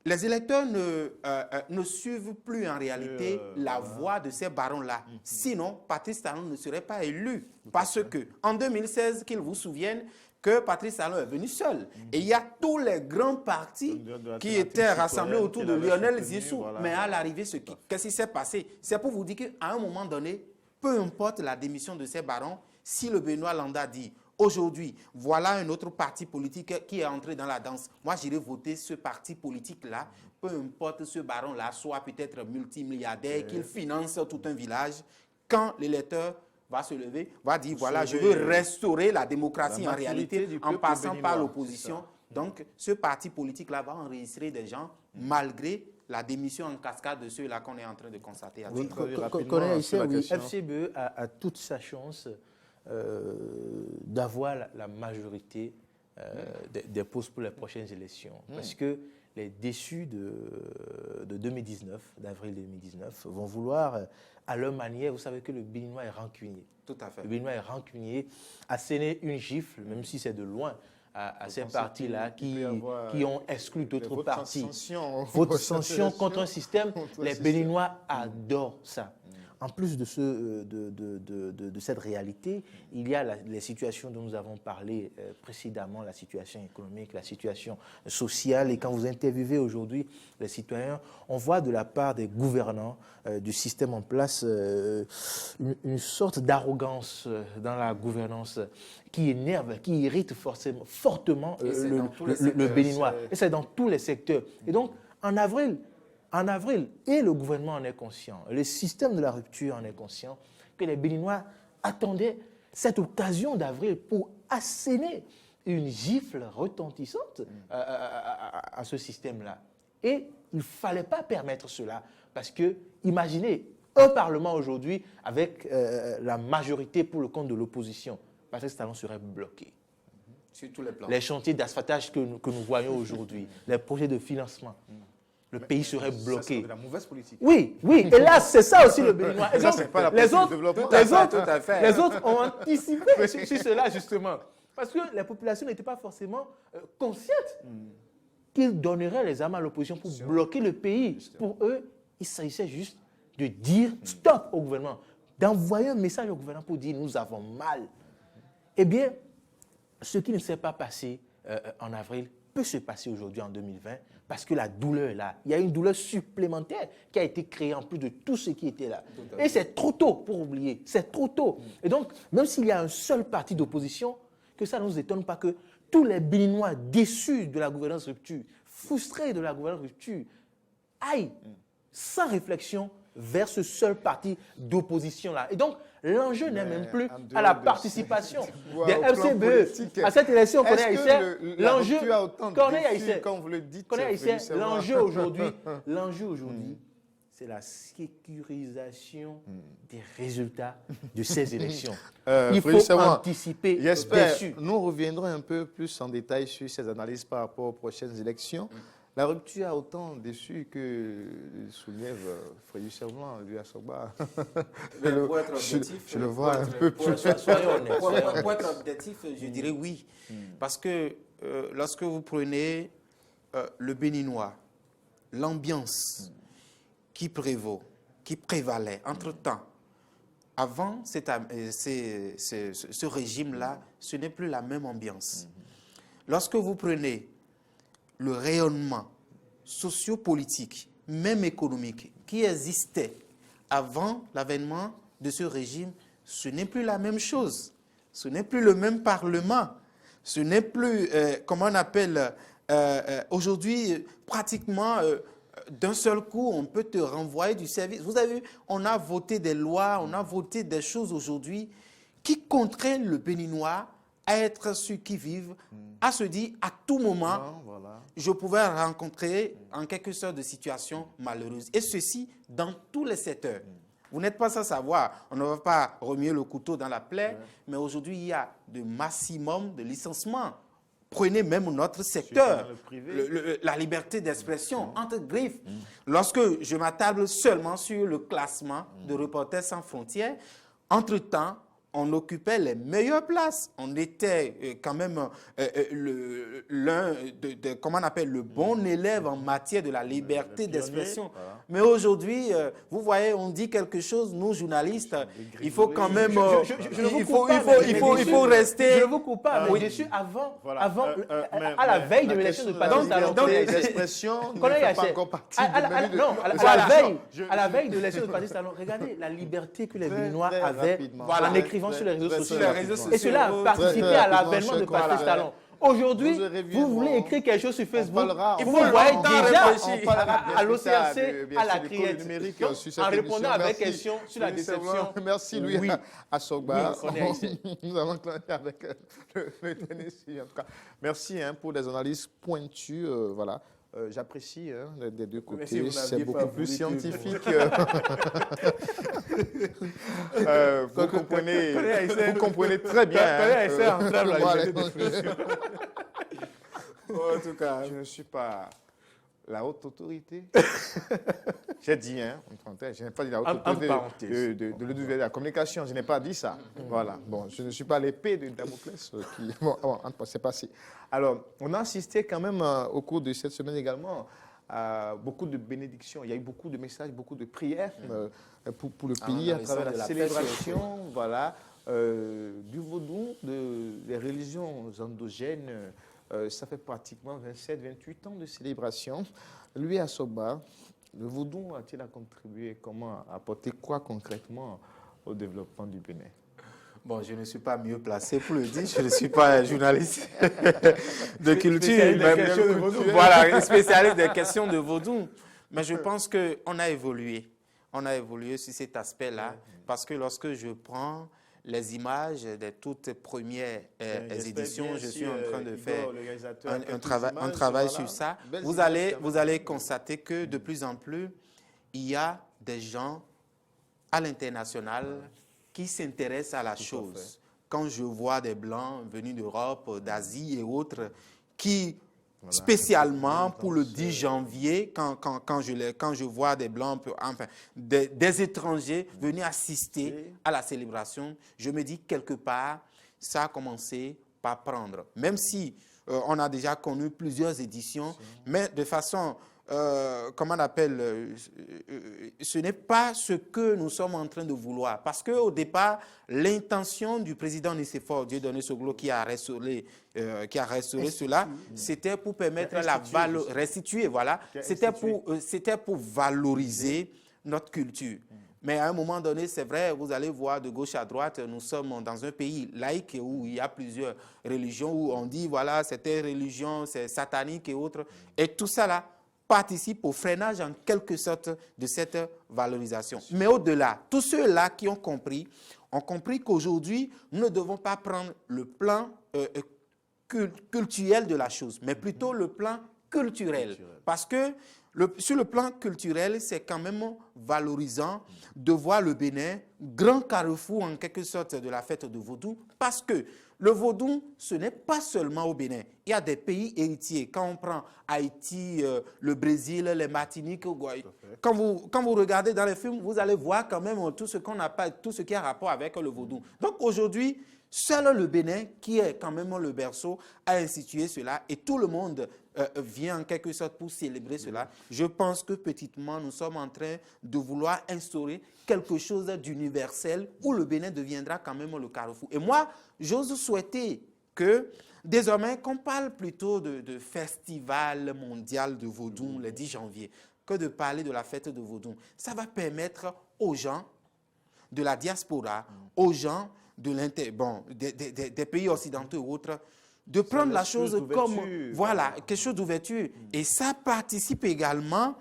les électeurs ne suivent plus en réalité la voie de ces barons-là. Sinon, Patrice Talon ne serait pas élu. Parce qu'en 2016, qu'ils vous souviennent, que Patrice Talon est venu seul. Et il y a tous les grands partis qui étaient rassemblés autour de Lionel Ziessou. Voilà. Mais à l'arrivée, qu'est-ce qui s'est passé? C'est pour vous dire qu'à un moment donné, peu importe la démission de ces barons, si le Benoît Landa dit aujourd'hui, voilà un autre parti politique qui est entré dans la danse. Moi, j'irai voter ce parti politique-là, peu importe ce baron-là, soit peut-être multimilliardaire, qu'il finance tout un village. Quand l'électeur va se lever, va dire, voilà, je veux restaurer la démocratie en réalité, en passant par l'opposition. Donc, ce parti politique-là va enregistrer des gens, malgré la démission en cascade de ceux-là qu'on est en train de constater. FCBE a toute sa chance d'avoir la majorité des postes pour les prochaines élections. Parce que les déçus de 2019, d'avril 2019, vont vouloir, à leur manière, vous savez que le Béninois est rancunier. Tout à fait. Le Béninois est rancunier, asséner une gifle, même si c'est de loin, à ces partis-là qui ont exclu d'autres partis. Vote de sanction contre un système, les Béninois adorent ça. En plus de cette réalité, il y a les situations dont nous avons parlé précédemment, la situation économique, la situation sociale. Et quand vous interviewez aujourd'hui les citoyens, on voit de la part des gouvernants du système en place une sorte d'arrogance dans la gouvernance qui énerve, qui irrite fortement le Béninois. Et c'est dans tous les secteurs. Et donc, en avril, et le gouvernement en est conscient, le système de la rupture en est conscient, que les Béninois attendaient cette occasion d'avril pour asséner une gifle retentissante à ce système-là. Et il ne fallait pas permettre cela, parce que, imaginez, un Parlement aujourd'hui avec la majorité pour le compte de l'opposition, Patrice Talon serait bloqué. Sur tous les plans. Les chantiers d'asphaltage que nous voyons aujourd'hui, les projets de financement. Le pays serait bloqué. C'est de la mauvaise politique. Oui. Et là, c'est ça aussi le Béninois. Et donc, les autres ont anticipé sur cela, justement. Parce que les populations n'étaient pas forcément conscientes qu'ils donneraient les armes à l'opposition pour bloquer le pays. Pour eux, il s'agissait juste de dire stop au gouvernement, d'envoyer un message au gouvernement pour dire nous avons mal. Eh bien, ce qui ne s'est pas passé en avril peut se passer aujourd'hui en 2020 parce que la douleur est là. Il y a une douleur supplémentaire qui a été créée en plus de tout ce qui était là. Et c'est trop tôt pour oublier. C'est trop tôt. Et donc, même s'il y a un seul parti d'opposition, que ça ne nous étonne pas que tous les Béninois déçus de la gouvernance rupture, frustrés de la gouvernance rupture, aillent sans réflexion vers ce seul parti d'opposition-là. Et donc, l'enjeu n'est même plus à la participation des FCBE à cette élection. L'enjeu, l'enjeu aujourd'hui, c'est la sécurisation des résultats de ces élections. Il Frère faut anticiper j'espère, dessus. nous reviendrons un peu plus en détail sur ces analyses par rapport aux prochaines élections. La rupture a autant déçu que soulève Frédéric Servan, lui à Sogba. Pour être objectif, je le vois un peu plus. Soyons honnêtes. Pour être objectif, je dirais oui. Parce que lorsque vous prenez le béninois, l'ambiance qui prévalait entre-temps, avant ce régime-là, ce n'est plus la même ambiance. Lorsque vous prenez le rayonnement sociopolitique, même économique, qui existait avant l'avènement de ce régime, ce n'est plus la même chose. Ce n'est plus le même Parlement. Ce n'est plus, comment on appelle, aujourd'hui, pratiquement, d'un seul coup, on peut te renvoyer du service. Vous avez vu, on a voté des lois, on a voté des choses aujourd'hui qui contraignent le Béninois à être ceux qui vivent, à se dire à tout moment, je pouvais rencontrer en quelque sorte de situation malheureuse. Et ceci dans tous les secteurs. Vous n'êtes pas sans savoir, on ne va pas remuer le couteau dans la plaie, mais aujourd'hui, il y a de maximum de licenciements. Prenez même notre secteur, la liberté d'expression, entre griffes. Lorsque je m'attable seulement sur le classement de Reporters sans frontières, entre-temps, on occupait les meilleures places. On était quand même l'un comment on appelle, le bon élève en matière de la liberté d'expression. Voilà. Mais aujourd'hui, vous voyez, on dit quelque chose, nous journalistes, il faut quand même, il faut rester. Je ne vous coupe pas, mais je suis avant, à la veille de l'élection de Patrice Talon. Donc les expressions ne font pas encore partie à la veille de l'élection de Patrice Talon, regardez la liberté que les Béninois avaient en écrivant sur les réseaux sociaux. Et cela a participé à l'avènement de Patrice Talon. Aujourd'hui, vous voulez écrire quelque chose sur Facebook, vous voyez déjà à l'OCRC, à la criette, en répondant à des questions sur la déception. Merci, Louis Assogba. Nous allons clore avec le tennis. Merci pour des analyses pointues. Voilà. J'apprécie des deux côtés, c'est beaucoup plus scientifique. Vous comprenez très bien. En tout cas, je ne suis pas la haute autorité. J'ai dit, je n'ai pas dit la haute autorité de la communication, je n'ai pas dit ça. Voilà. Bon, je ne suis pas l'épée de Damoclès qui... Bon, c'est passé. Alors, on a assisté quand même au cours de cette semaine également à beaucoup de bénédictions. Il y a eu beaucoup de messages, beaucoup de prières pour le pays à travers la célébration, voilà, du vaudou, des religions endogènes. Ça fait pratiquement 27-28 ans de célébration. Lui, à Sogba, le vaudou a-t-il contribué, comment apporter quoi concrètement au développement du Bénin? Bon, je ne suis pas mieux placé pour le dire, je ne suis pas un journaliste de culture, voilà, spécialiste des questions de vaudou. Mais je pense qu'on a évolué. On a évolué sur cet aspect-là, parce que lorsque je prends les images des toutes premières éditions, je suis en train de faire un travail sur ça. Vous allez constater que de plus en plus, il y a des gens à l'international qui s'intéressent à la chose. Quand je vois des Blancs venus d'Europe, d'Asie et autres, qui spécialement pour le 10 janvier, quand je vois des Blancs, enfin des étrangers venir assister à la célébration, je me dis quelque part, ça a commencé par prendre. Même si on a déjà connu plusieurs éditions, mais de façon... comment on appelle, ce n'est pas ce que nous sommes en train de vouloir. Parce qu'au départ, l'intention du président Nicéphore Dieudonné Soglo qui a restauré cela, c'était pour permettre restituer, voilà, c'était pour valoriser notre culture. Mais à un moment donné, c'est vrai, vous allez voir de gauche à droite, nous sommes dans un pays laïque où il y a plusieurs religions, où on dit, voilà, c'était religion, c'est satanique et autres. Et tout ça là, participe au freinage en quelque sorte de cette valorisation. Mais au-delà, tous ceux-là qui ont compris qu'aujourd'hui, nous ne devons pas prendre le plan culturel de la chose, mais plutôt le plan culturel. Parce que Sur le plan culturel, c'est quand même valorisant de voir le Bénin, grand carrefour en quelque sorte de la fête de Vodou, parce que le Vodou, ce n'est pas seulement au Bénin. Il y a des pays héritiers. Quand on prend Haïti, le Brésil, les Martiniques, quand vous regardez dans les films, vous allez voir quand même tout ce qui a rapport avec le Vodou. Donc aujourd'hui, seul le Bénin, qui est quand même le berceau, a institué cela et tout le monde vient en quelque sorte pour célébrer cela. Je pense que petitement, nous sommes en train de vouloir instaurer quelque chose d'universel où le Bénin deviendra quand même le carrefour. Et moi, j'ose souhaiter que désormais, qu'on parle plutôt de festival mondial de Vodou le 10 janvier que de parler de la fête de Vodou. Ça va permettre aux gens de la diaspora, aux gens des pays occidentaux et autres, de prendre la chose comme quelque chose d'ouverture. Et ça participe également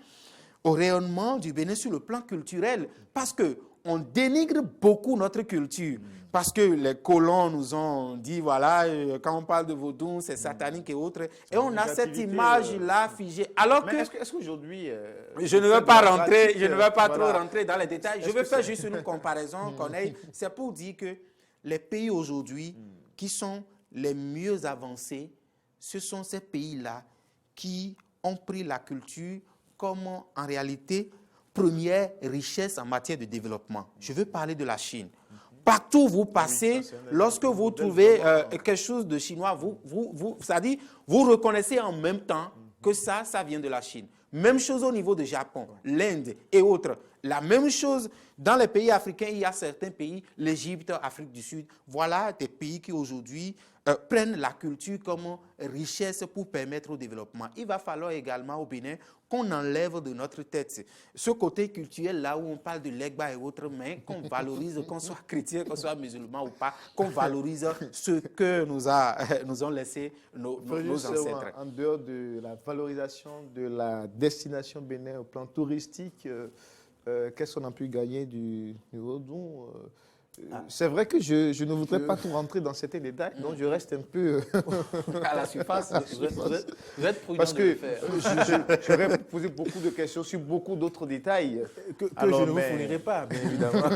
au rayonnement du Bénin sur le plan culturel, parce qu'on dénigre beaucoup notre culture. Parce que les colons nous ont dit, voilà, quand on parle de Vodou, c'est satanique et autres. Et on a cette image-là figée. Alors que... Est-ce qu'aujourd'hui... je ne veux pas rentrer, je ne veux pas trop rentrer dans les détails. Je vais faire juste une comparaison, Corneille. C'est pour dire que les pays aujourd'hui qui sont les mieux avancés, ce sont ces pays-là qui ont pris la culture comme, en réalité, première richesse en matière de développement. Je veux parler de la Chine. Partout où vous passez, lorsque vous trouvez quelque chose de chinois, c'est-à-dire, vous reconnaissez en même temps que ça vient de la Chine. Même chose au niveau du Japon, l'Inde et autres. La même chose dans les pays africains, il y a certains pays, l'Égypte, l'Afrique du Sud. Voilà des pays qui aujourd'hui prennent la culture comme richesse pour permettre au développement. Il va falloir également au Bénin qu'on enlève de notre tête ce côté culturel là où on parle de l'Egba et autres, mais qu'on valorise, qu'on soit chrétien, qu'on soit musulman ou pas, qu'on valorise ce que nous ont laissé nos ancêtres. En dehors de la valorisation de la destination Bénin au plan touristique, qu'est-ce qu'on a pu gagner du Vodou? C'est vrai que je ne voudrais pas tout rentrer dans certains détails, donc je reste un peu à la surface. Vous êtes prudent parce de que le faire. j'aurais posé beaucoup de questions sur beaucoup d'autres détails. Que je ne vous fournirai pas, bien évidemment.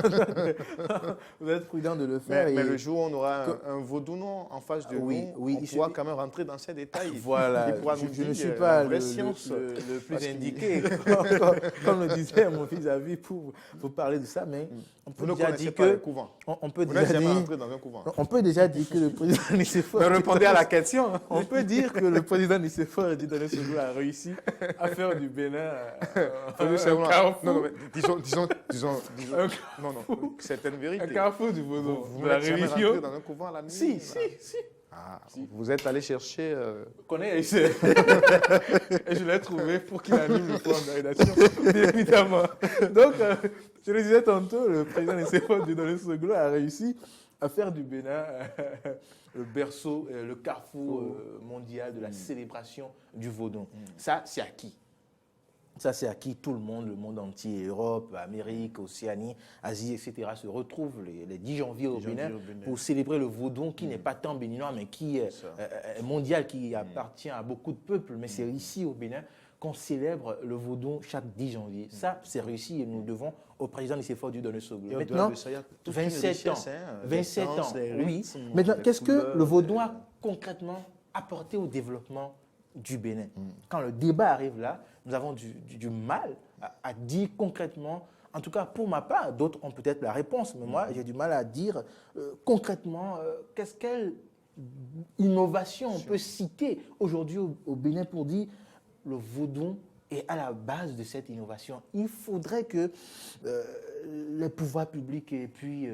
Vous êtes prudent de le faire. Mais le jour où on aura un Vodou en face de nous, on pourra quand même rentrer dans ces détails. Voilà, je ne suis pas le plus indiqué, comme le disait mon fils-avis, pour parler de ça, mais on peut déjà dire que... On peut déjà dire que le président Nicéphore... Répondez à la question. On peut dire que le président Nicéphore Dieudonné Segou a réussi à faire du Bénin un carrefour. c'est une vérité. Un carrefour du Vodou. Vous n'êtes jamais rentré dans un couvent la nuit? Si. Si. Vous êtes allé chercher... Connais ici. Et je l'ai trouvé pour qu'il anime le forum de rédaction, bien évidemment. Donc, je le disais tantôt, le président Nicéphore Dieudonné Segou a réussi à faire du Bénin le berceau, le carrefour mondial de la célébration du Vodou. Ça, c'est acquis. Ça, c'est acquis. Tout le monde entier, Europe, Amérique, Océanie, Asie, etc., se retrouvent les 10 janvier au Bénin pour célébrer le Vodou qui n'est pas tant béninois, mais qui est mondial, qui appartient à beaucoup de peuples. Mais c'est ici au Bénin qu'on célèbre le Vodou chaque 10 janvier. Ça, c'est réussi et nous devons au président Nicéphore Dieudonné Segou. Maintenant, 27 ans. 27 ans, oui. Maintenant, qu'est-ce que le Vodou a concrètement apporté au développement du Bénin? Quand le débat arrive là, nous avons du mal à dire concrètement, en tout cas pour ma part, d'autres ont peut-être la réponse, mais moi j'ai du mal à dire concrètement quelle innovation on peut citer aujourd'hui au Bénin pour dire le Vodou est à la base de cette innovation. Il faudrait que les pouvoirs publics et puis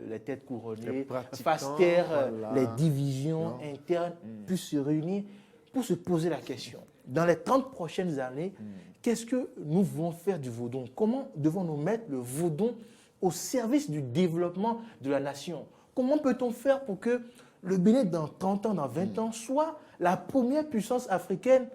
les têtes couronnées fassent taire les divisions internes, puissent se réunir pour se poser la question. Dans les 30 prochaines années, qu'est-ce que nous voulons faire du Vodou? Comment devons-nous mettre le Vodou au service du développement de la nation? Comment peut-on faire pour que le Bénin, dans 30 ans, dans 20 ans, soit la première puissance africaine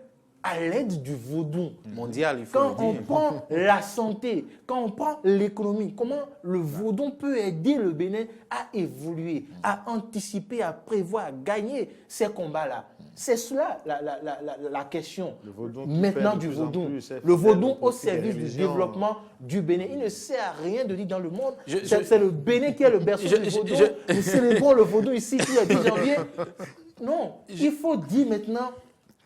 à l'aide du vaudou. Mondial, il faut Quand le on dire. prend la santé, quand on prend l'économie, comment le vaudou peut aider le Bénin à évoluer, à anticiper, à prévoir, à gagner ces combats-là. C'est cela la question Le vaudou qui maintenant fait de du plus en vaudou. plus, c'est Le vaudou au au profit des service du religions. développement du Bénin. Il ne sert à rien de dire dans le monde. Je- C'est le Bénin qui est le berceau du vaudou. Nous célébrons le vaudou ici tous les 10 janvier. Non, il faut dire maintenant,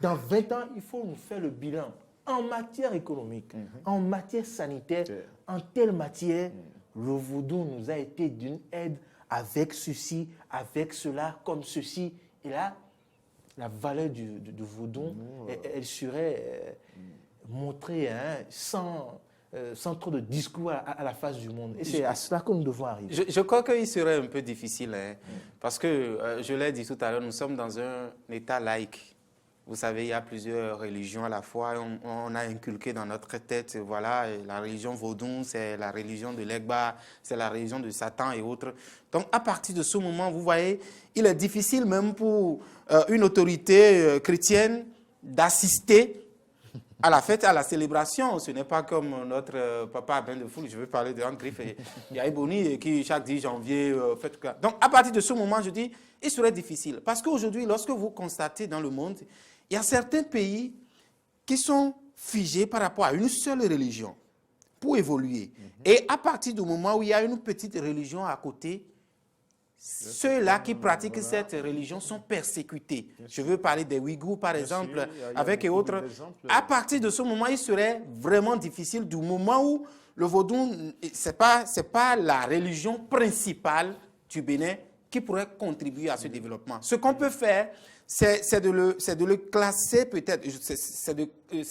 dans 20 ans, il faut nous faire le bilan en matière économique, en matière sanitaire, en telle matière, le vaudou nous a été d'une aide avec ceci, avec cela, comme ceci. Et là, la valeur du vaudou, elle serait montrée sans trop de discours à la face du monde. Et c'est à cela que nous devons arriver. Je crois qu'il serait un peu difficile, parce que, je l'ai dit tout à l'heure, nous sommes dans un État laïque. Vous savez, il y a plusieurs religions à la fois. On a inculqué dans notre tête, voilà, la religion vaudou, c'est la religion de l'Egba, c'est la religion de Satan et autres. Donc, à partir de ce moment, vous voyez, il est difficile même pour une autorité chrétienne d'assister à la fête, à la célébration. Ce n'est pas comme notre papa à bain de foule, je veux parler de Griffe et Yaïboni, qui chaque 10 janvier fait... Donc, à partir de ce moment, je dis, il serait difficile. Parce qu'aujourd'hui, lorsque vous constatez dans le monde, il y a certains pays qui sont figés par rapport à une seule religion pour évoluer. Et à partir du moment où il y a une petite religion à côté, ceux-là qui pratiquent cette religion sont persécutés. Je veux parler des Ouïghours, par exemple, il y a avec et beaucoup autres. d'exemples. À partir de ce moment, il serait vraiment difficile du moment où le vaudou, ce n'est pas la religion principale du Bénin qui pourrait contribuer à ce développement. Ce qu'on peut faire, c'est de le classer peut-être, c'est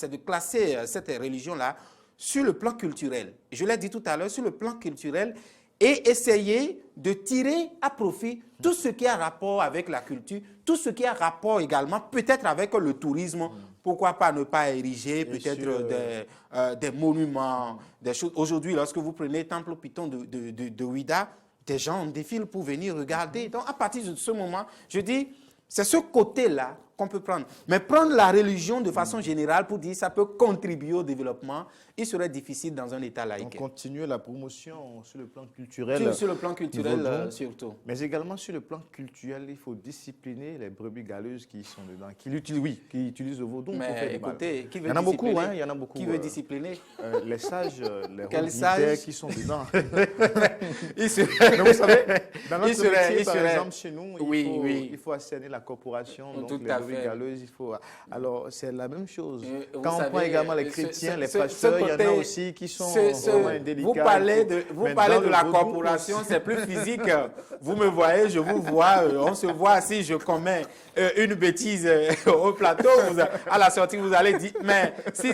de classer cette religion-là sur le plan culturel. Je l'ai dit tout à l'heure, sur le plan culturel, et essayer de tirer à profit tout ce qui a rapport avec la culture, tout ce qui a rapport également peut-être avec le tourisme. Pourquoi pas ne pas ériger peut-être des monuments, des choses. Aujourd'hui, lorsque vous prenez Temple Python de Ouida, des gens défilent pour venir regarder. Donc, à partir de ce moment, je dis, c'est ce côté-là qu'on peut prendre. Mais prendre la religion de façon générale pour dire que ça peut contribuer au développement, il serait difficile dans un État laïque. Donc, continuer la promotion sur le plan culturel. Sur le plan culturel, vaudou. surtout. Mais également sur le plan culturel, il faut discipliner les brebis galeuses qui sont dedans, qui utilisent le vaudou pour faire Mais du mal. écoutez, qui veut Il y en a beaucoup, discipliner? il y en a beaucoup. Qui veut discipliner? Les sages, les Quels religitaires sages? qui sont dedans. Il serait... Donc, vous savez, dans notre Il serait- métier, il par serait- exemple, chez nous, Oui. il faut assainir la corporation, donc Tout les à brebis fait. galeuses, il faut... Alors, c'est la même chose. Vous Quand on savez, prend également les chrétiens, les ce pasteurs, il y en a côté- aussi qui sont vraiment indélicats. Vous parlez de Mais dans le la vaudou corporation, aussi. c'est plus physique. Vous me voyez, je vous vois, on se voit. Si je commets une bêtise au plateau, à la sortie, vous allez dire, mais si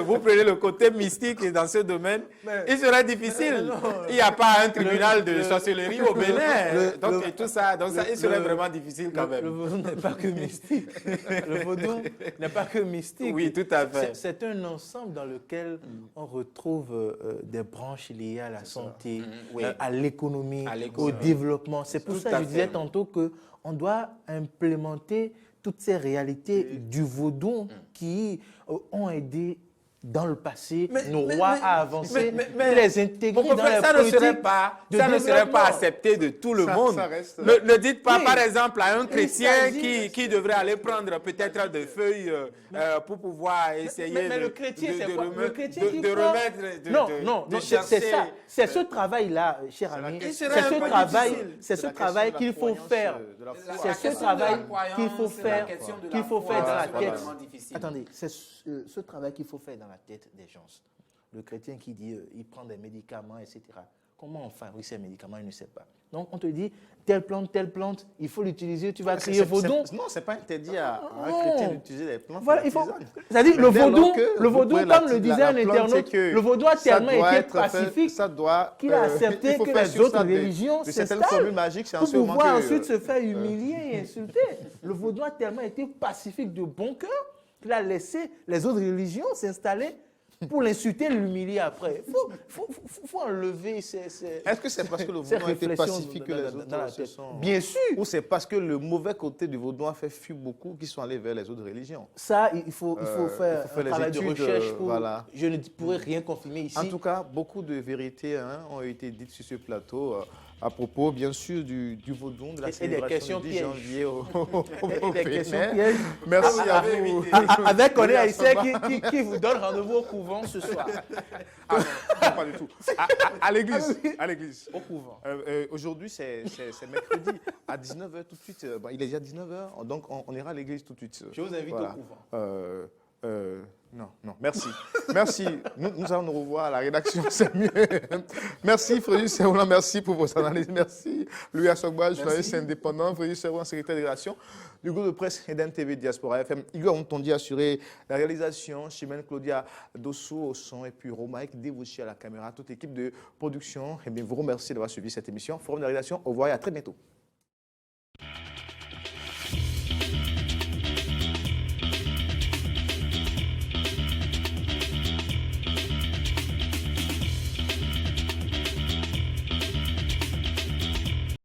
vous prenez le côté mystique dans ce domaine, il serait difficile. Il n'y a pas un tribunal de sorcellerie au Bénin. Donc, et tout ça, il serait vraiment difficile quand Le même. vaudou n'est pas que mystique. Le vaudou n'est pas que mystique. Oui, tout à fait. C'est un ensemble dans lequel on retrouve des branches liées à la santé, Oui. à l'économie, À au l'économie. développement. C'est pour Tout ça que à je disais fait. tantôt qu'on doit implémenter toutes ces réalités du vaudou qui ont aidé dans le passé nos rois à avancer, les intégrer Mon dans confrère, les ça ne serait politiques pas, de ça ne serait développement. pas accepté de tout le Ça- monde. ça reste- Ne dites pas, Oui. par exemple, à un chrétien s'agit- qui devrait aller prendre peut-être des feuilles pour pouvoir essayer mais de, le chrétien, de- c'est de quoi? remettre- Le chrétien de- qui de prend- remettre, de- Non, de- non, de non, c'est chercher- ça. C'est ce travail-là, cher la ami. question- C'est Il serait ce un peu travail, difficile. c'est ce la travail question de la qu'il faut croyance, faire. de la foi. C'est La ce question travail de la croyance, qu'il faut la faire, question de la qu'il faut foi, faire dans la c'est tête. vraiment difficile. Attendez, c'est ce travail qu'il faut faire dans la tête des gens. Le chrétien qui dit il prend des médicaments, etc. Comment on fabrique ces médicaments, il ne sait pas. Donc on te dit telle plante, il faut l'utiliser, tu vas crier vaudou. Non, c'est pas interdit à un Non. chrétien d'utiliser les plantes. Voilà, il faut. tisanes. C'est-à-dire, le Mais dès lors vaudou, que le vous vaudou, prenez comme la- le disait la un plante, internaute, c'est que le vaudou a ça tellement doit été être fait- pacifique ça doit, qu'il a il accepté faut que faire les juste autres ça de religions certaines s'installent formules magiques, c'est en pour ce moment pouvoir que, ensuite se faire humilier et insulter. Le vaudou a tellement été pacifique de bon cœur qu'il a laissé les autres religions s'installer pour l'insulter, l'humilier après. Faut enlever ces Est-ce que c'est parce que le ces vaudou était réflexions pacifique que dans les la autres se tête. sont... Bien sûr. Ou c'est parce que le mauvais côté du vaudou a fait fuir beaucoup qui sont allés vers les autres religions? Ça, il faut faire il faut faire un travail les de études, recherche. voilà. Je ne pourrais rien confirmer ici. En tout cas, beaucoup de vérités ont été dites sur ce plateau à propos, bien sûr, du vaudou, de la Et des célébration questions du 10 pièges. janvier au Et des questions Bénin. pièges. Merci à vous. Avec René Haïssé qui vous donne rendez-vous au couvent ce soir. Ah non, pas du tout. À l'église. À l'église. Au couvent. Aujourd'hui, c'est mercredi. À 19h tout de suite. Il est déjà 19h, donc on ira à l'église tout de suite. Je vous invite au couvent. Non. Merci. Merci. Nous allons nous revoir à la rédaction, c'est mieux. Merci, Frédéric Serroulan, merci pour vos analyses. Merci, Louis Assogba, journaliste indépendant. Frédéric Serroulan, secrétaire de rédaction du groupe de presse Eden TV Diaspora FM. Igor Ontondi a assuré la réalisation, Chimène Claudia Dossou au son et puis Romaïk Débouché à la caméra. Toute l'équipe de production, vous remercie d'avoir suivi cette émission. Forum de réalisation, au revoir et à très bientôt.